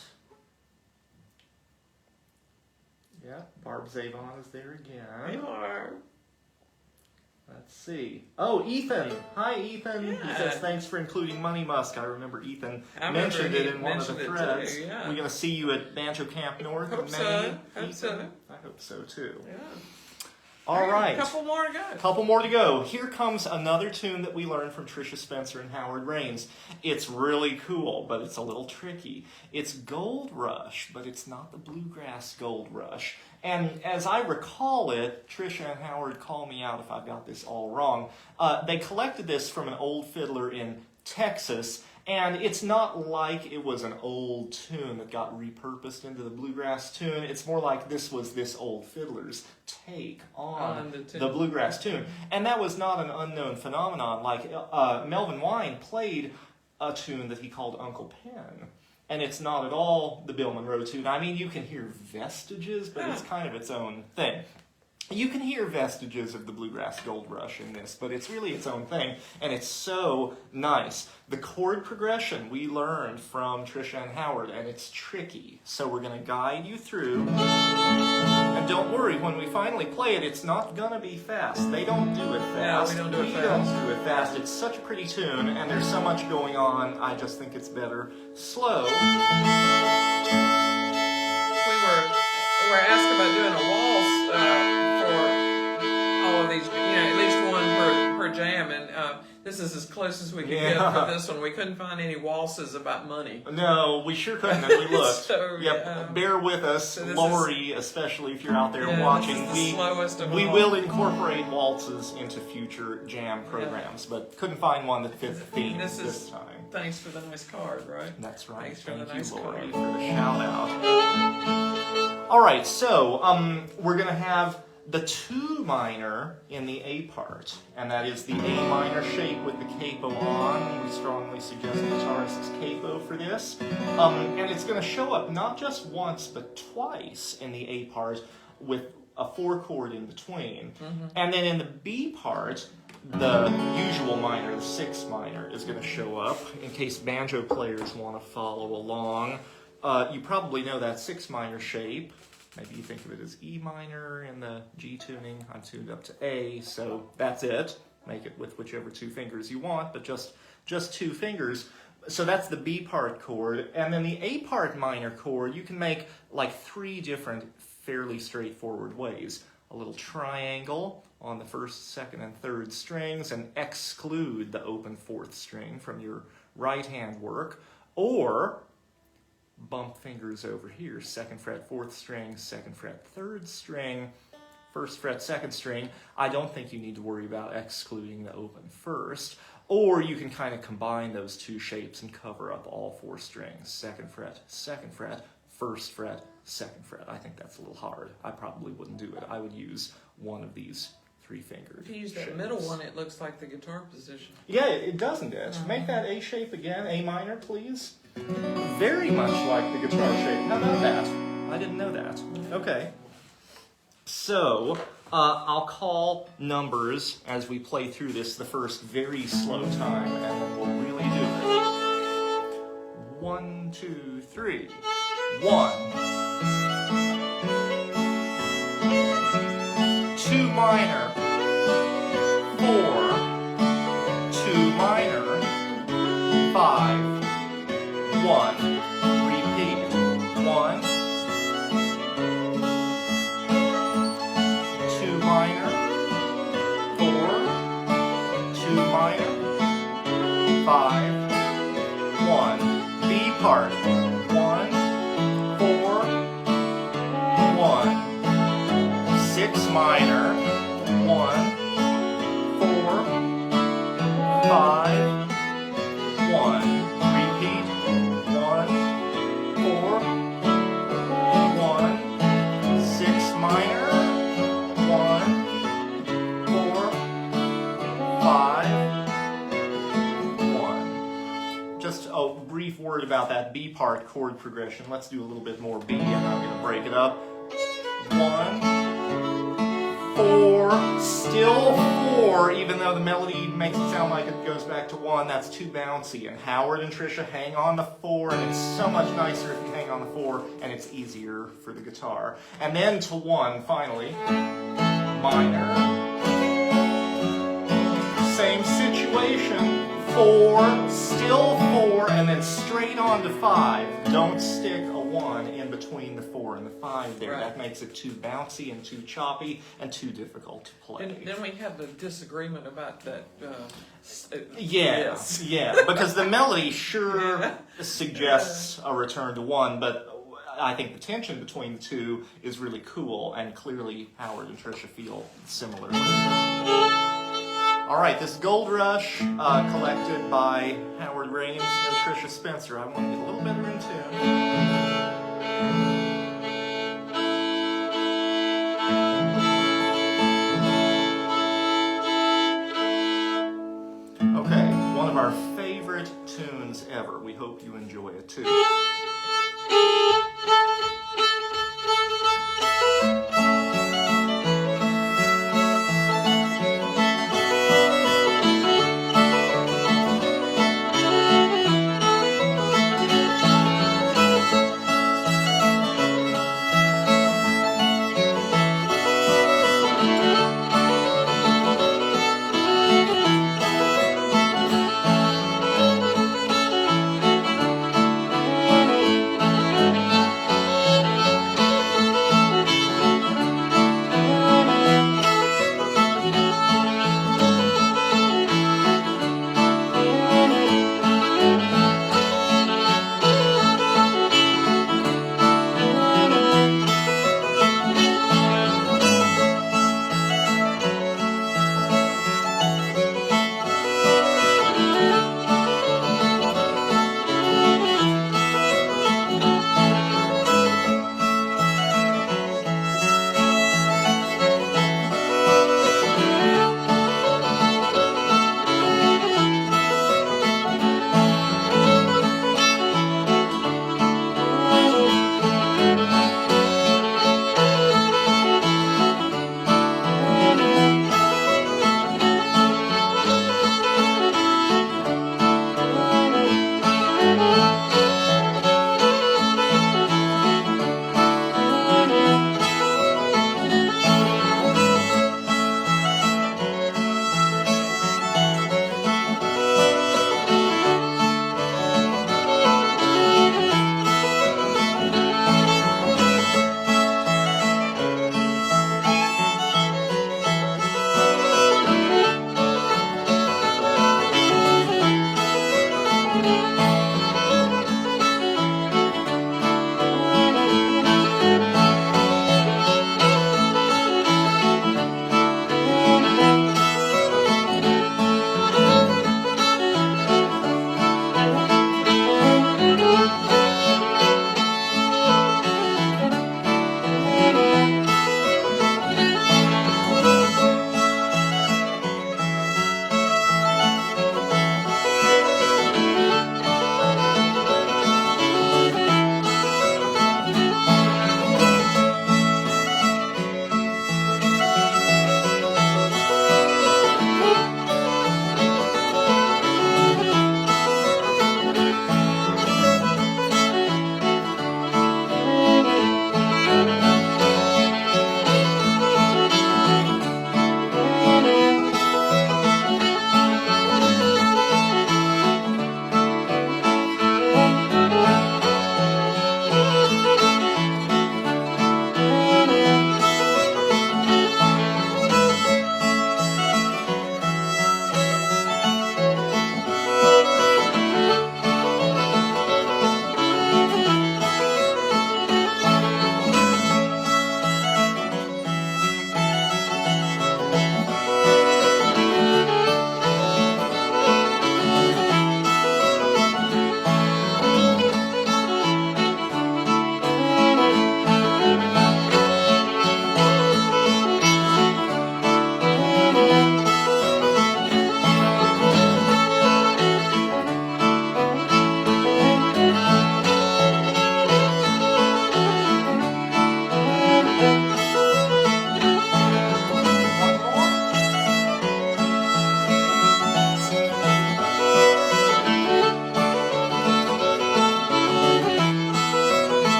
Yeah, Barb Zavon is there again. You are. Let's see. Oh, Ethan. Hi, Ethan. Yeah. He says, thanks for including Money Musk. I remember Ethan mentioned it in one of the threads. Too, yeah. We're going to see you at Banjo Camp North in May. Hope so. I hope so, too. Yeah. All right. A couple more to go. Couple more to go. Here comes another tune that we learned from Tricia Spencer and Howard Raines. It's really cool, but it's a little tricky. It's Gold Rush, but it's not the bluegrass Gold Rush. And as I recall it, Tricia and Howard, call me out if I've got this all wrong, they collected this from an old fiddler in Texas, and it's not like it was an old tune that got repurposed into the bluegrass tune. It's more like this was this old fiddler's take on the bluegrass tune. And that was not an unknown phenomenon. Like Melvin Wine played a tune that he called Uncle Pen. And it's not at all the Bill Monroe tune. I mean, you can hear vestiges, but it's kind of its own thing. You can hear vestiges of the bluegrass gold rush in this, but it's really its own thing, and it's so nice. The chord progression we learned from Tricia and Howard, and it's tricky, so we're going to guide you through. And don't worry, when we finally play it, it's not going to be fast. They don't do it fast. Yeah, we don't do it fast. Don't do it fast. It's such a pretty tune, and there's so much going on, I just think it's better slow. We were asked about doing a waltz for all of these, at least one per jam, and this is as close as we could get for this one. We couldn't find any waltzes about money. No, we sure couldn't, and we looked. So, bear with us, so Lori, especially if you're out there watching. We will incorporate waltzes into future jam programs, but couldn't find one that fit the theme this time. Thanks for the nice card, right? That's right. Thanks for the nice Lori, card. for the shout out. All right, so we're going to have the 2 minor in the A part, and that is the A minor shape with the capo on. We strongly suggest guitarists capo for this. And it's going to show up not just once, but twice in the A part with a 4 chord in between. And then in the B part, the usual minor, the 6 minor, is going to show up in case banjo players want to follow along. You probably know that 6 minor shape. Maybe you think of it as E minor in the G tuning. I'm tuned up to A, so that's it. Make it with whichever 2 fingers you want, but just 2 fingers. So that's the B part chord. And then the A part minor chord, you can make like 3 different fairly straightforward ways. A little triangle on the 1st, 2nd, and 3rd strings and exclude the open 4th string from your right hand work. Or bump fingers over here, 2nd fret, 4th string, 2nd fret, 3rd string, 1st fret, 2nd string. I don't think you need to worry about excluding the open 1st. Or you can kind of combine those 2 shapes and cover up all 4 strings. 2nd fret, 2nd fret, 1st fret, 2nd fret. I think that's a little hard. I probably wouldn't do it. I would use one of these 3-fingered If you use that shapes. middle one, it looks like the guitar position. Yeah, it doesn't it? Make that A shape again, A minor, please. Very much like the guitar shape. How about that? I didn't know that. Okay. So, I'll call numbers as we play through this the first very slow time, and then we'll really do it. 1, 2, 3. 1. 2 minor. 4. 2 minor. 5. 1. Repeat. 1. 2 minor. 4. 2 minor. 5. 1. B part. 1. 4. 1. 6 minor. 1. part chord progression. Let's do a little bit more B, and I'm going to break it up. 1, 4, still 4, even though the melody makes it sound like it goes back to 1. That's too bouncy. And Howard and Trisha hang on the 4, and it's so much nicer if you hang on the 4, and it's easier for the guitar. And then to 1, finally. Minor. Same situation. 4, still 4, and then straight on to 5. Don't stick a 1 in between the 4 and the 5 there. Right. That makes it too bouncy and too choppy and too difficult to play. And then we have the disagreement about that. Yes, yeah, because the melody sure suggests a return to 1, but I think the tension between the two is really cool, and clearly Howard and Trisha feel similar. All right, this Gold Rush, collected by Howard Raines and Trisha Spencer. I want to get a little better in tune. Okay, one of our favorite tunes ever. We hope you enjoy it too.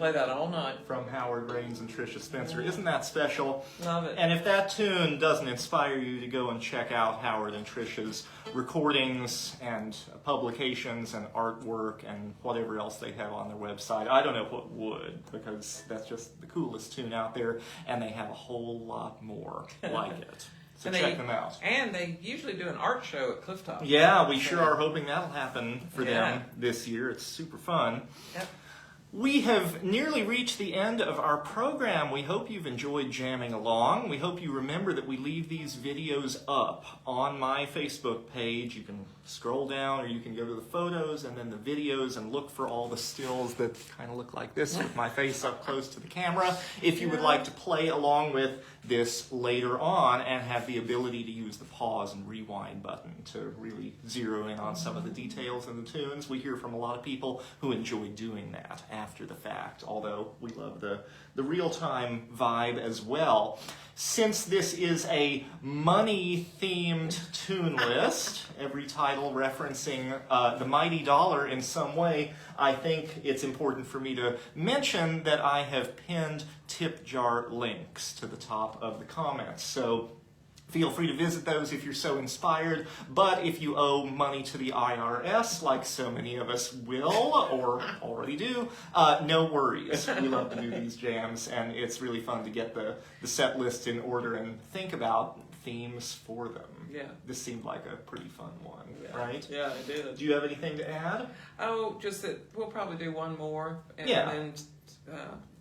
play that all night. From Howard Raines and Tricia Spencer. Isn't that special? Love it. And if that tune doesn't inspire you to go and check out Howard and Tricia's recordings and publications and artwork and whatever else they have on their website, I don't know what would, because that's just the coolest tune out there, and they have a whole lot more like it. So And check them out. And they usually do an art show at Clifftop. Yeah, we sure are hoping that'll happen for Yeah. them this year. It's super fun. Yep. We have nearly reached the end of our program. We hope you've enjoyed jamming along. We hope you remember that we leave these videos up on my Facebook page. You can scroll down, or you can go to the photos and then the videos and look for all the stills that kind of look like this with my face up close to the camera. If you would like to play along with this later on and have the ability to use the pause and rewind button to really zero in on some of the details in the tunes. We hear from a lot of people who enjoy doing that after the fact, although we love the real-time vibe as well. Since this is a money-themed tune list, every title referencing the mighty dollar in some way, I think it's important for me to mention that I have pinned tip jar links to the top of the comments. So feel free to visit those if you're so inspired, but if you owe money to the IRS, like so many of us will or already do, no worries. We love to do these jams, and it's really fun to get the set list in order and think about themes for them. Yeah. This seemed like a pretty fun one, Yeah. right? Yeah, it did. Do you have anything to add? Oh, just that we'll probably do one more, and Yeah. then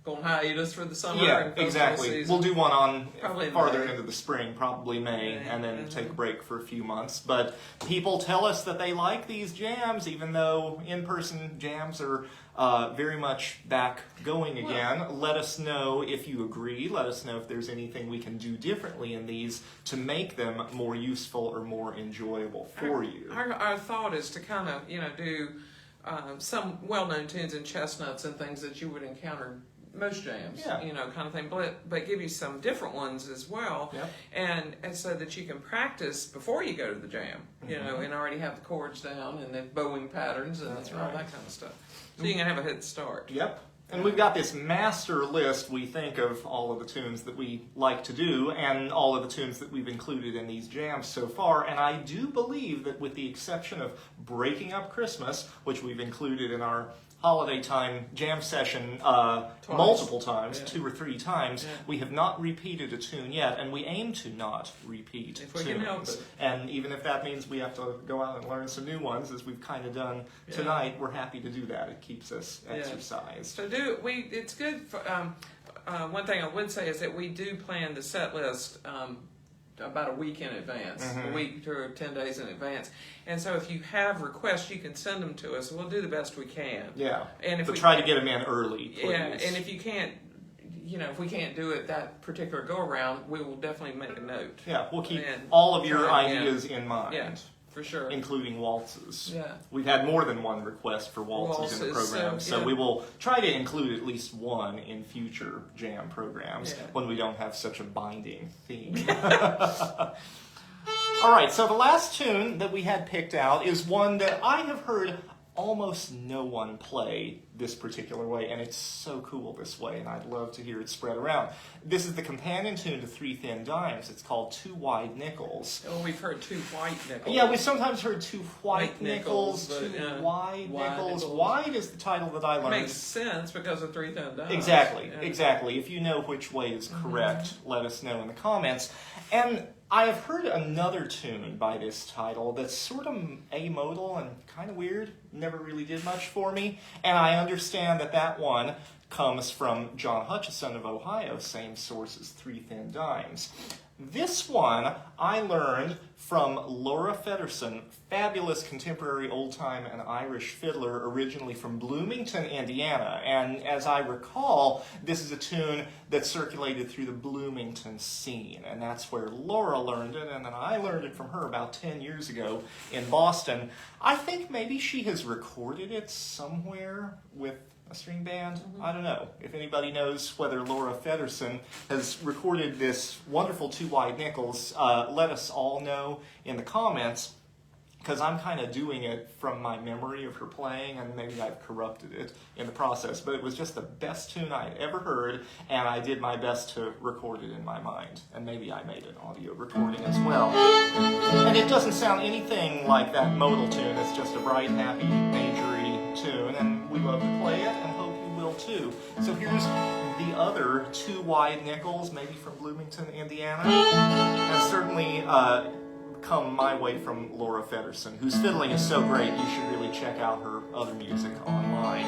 go on hiatus for the summer. Yeah, and festival exactly. season. We'll do one on Probably in farther May. into the spring, probably May, May, and then and take a then- break for a few months. But people tell us that they like these jams, even though in-person jams are very much back going again. Let us know if you agree. Let us know if there's anything we can do differently in these to make them more useful or more enjoyable for you. Our thought is to kind of, do some well-known tunes and chestnuts and things that you would encounter most jams, Yeah. kind of thing, but give you some different ones as well, Yep. and so that you can practice before you go to the jam, and already have the chords down and the bowing patterns and all right. that kind of stuff. So you can have a head start. Yep. And we've got this master list, we think, of all of the tunes that we like to do and all of the tunes that we've included in these jams so far. And I do believe that with the exception of Breaking Up Christmas, which we've included in our holiday time jam session multiple times, Yeah. 2 or 3 times, Yeah. we have not repeated a tune yet, and we aim to not repeat If we tunes. can help it. And even if that means we have to go out and learn some new ones, as we've kind of done tonight, we're happy to do that. It keeps us exercised. So it's good for, one thing I would say is that we do plan the set list about a week in advance, a week to 10 days in advance. And so if you have requests, you can send them to us, and we'll do the best we can. Yeah, And if but we try to get them in early, please. Yeah, and if you can't, if we can't do it that particular go around, we will definitely make a note. Yeah, we'll keep And all of your try again. ideas in mind. Yeah, for sure. Including waltzes. Yeah. We've had more than one request for waltzes in the Waltzes, program, so, so yeah. we will try to include at least one in future jam programs Yeah. when we don't have such a binding theme. All right, so the last tune that we had picked out is one that I have heard almost no one play this particular way, and it's so cool this way, and I'd love to hear it spread around. This is the companion tune to Three Thin Dimes. It's called Two Wide Nickels. Oh, we've heard two white nickels. Yeah, we've sometimes heard two white White nickels, nickels, two but, wide wide nickels. nickels. Wide is the title that I learned. Makes sense because of 3 Thin Dimes. Exactly, Yeah. exactly. If you know which way is correct, let us know in the comments. And I have heard another tune by this title that's sort of amodal and kind of weird. Never really did much for me. And I understand that that one comes from John Hutchison of Ohio, same source as Three Thin Dimes. This one I learned from Laura Fedderson, fabulous contemporary old-time and Irish fiddler, originally from Bloomington, Indiana. And as I recall, this is a tune that circulated through the Bloomington scene, and that's where Laura learned it, and then I learned it from her about 10 years ago in Boston. I think maybe she has recorded it somewhere with a string band? I don't know. If anybody knows whether Laura Fedderson has recorded this wonderful Two Wide Nickels, let us all know in the comments. because I'm kind of doing it from my memory of her playing, and maybe I've corrupted it in the process, but it was just the best tune I'd ever heard, and I did my best to record it in my mind, and maybe I made an audio recording as well. And it doesn't sound anything like that modal tune. It's just a bright, happy, majory tune, and we love to play it, and hope you will too. So here's the other 2 wide nickels, maybe from Bloomington, Indiana, and certainly come my way from Laura Feddersen, whose fiddling is so great you should really check out her other music online.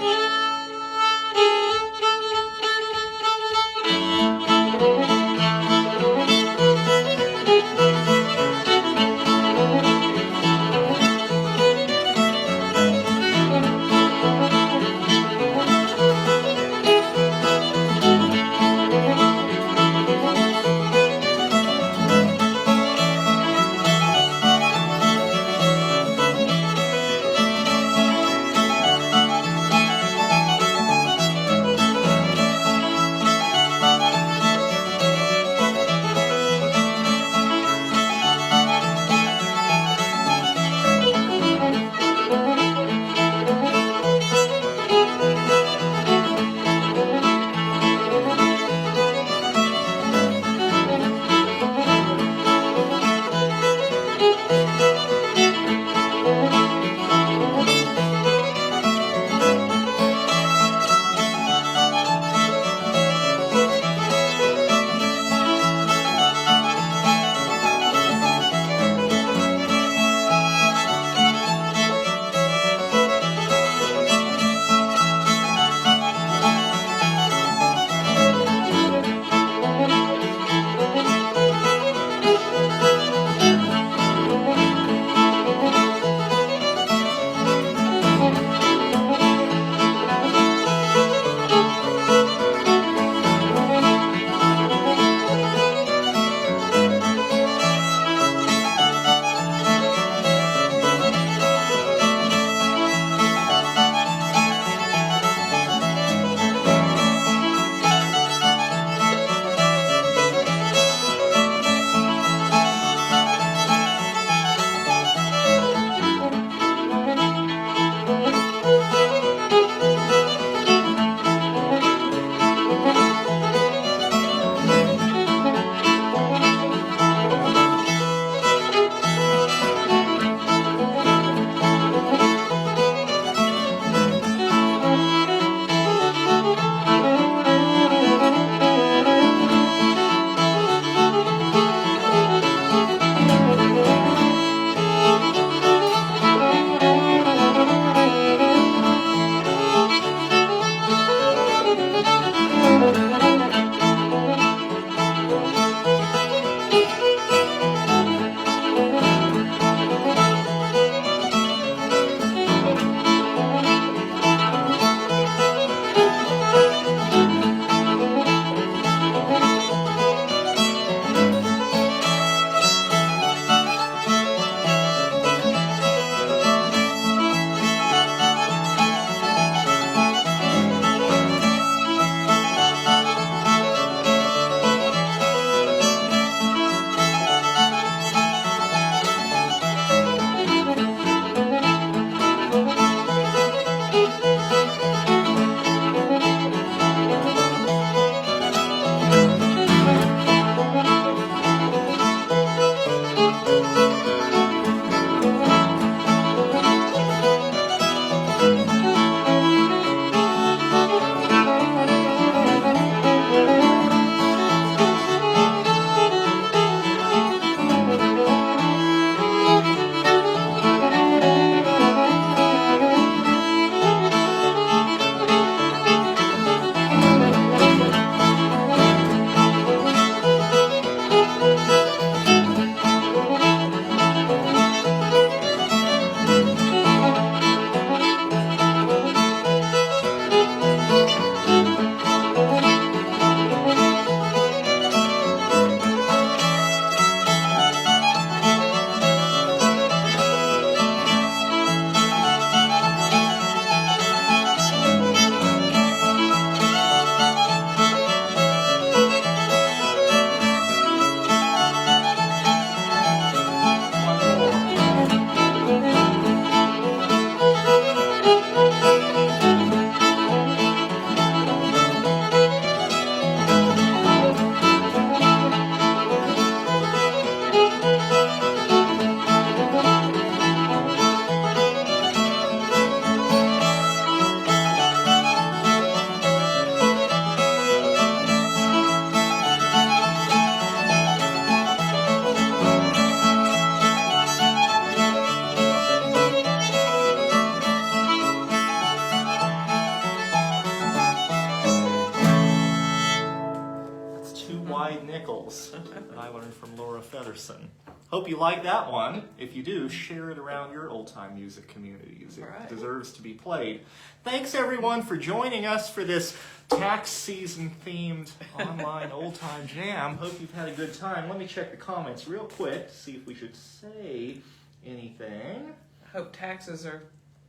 Utterson. Hope you like that one. If you do, share it around your old-time music communities. It Right. deserves to be played. Thanks, everyone, for joining us for this tax season-themed online old-time jam. Hope you've had a good time. Let me check the comments real quick to see if we should say anything. I hope taxes are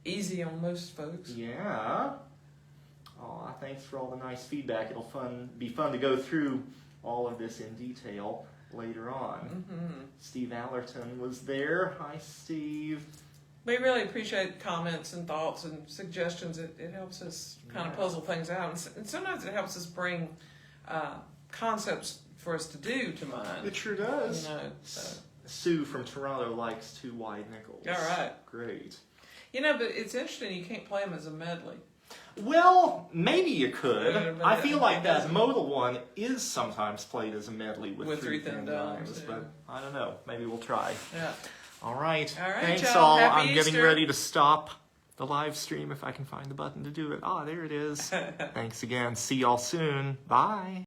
easy on most folks. Yeah. Aw, thanks for all the nice feedback. It'll be fun to go through all of this in detail later on. Mm-hmm. Steve Allerton was there. Hi, Steve. We really appreciate comments and thoughts and suggestions. It helps us kind of puzzle things out. And sometimes it helps us bring concepts for us to do to mind. It sure does. You know, so. Sue from Toronto likes 2 wide nickels. All right. Great. You know, but it's interesting. You can't play them as a medley. Well, maybe you could. But I feel like that doesn't- modal one is sometimes played as a medley with 3 thin thin dimes, dimes, but I don't know. Maybe we'll try. Yeah. All right. All right, Thanks y'all. all. Happy I'm getting Easter. ready to stop the live stream if I can find the button to do it. Ah, there it is. Thanks again. See y'all soon. Bye.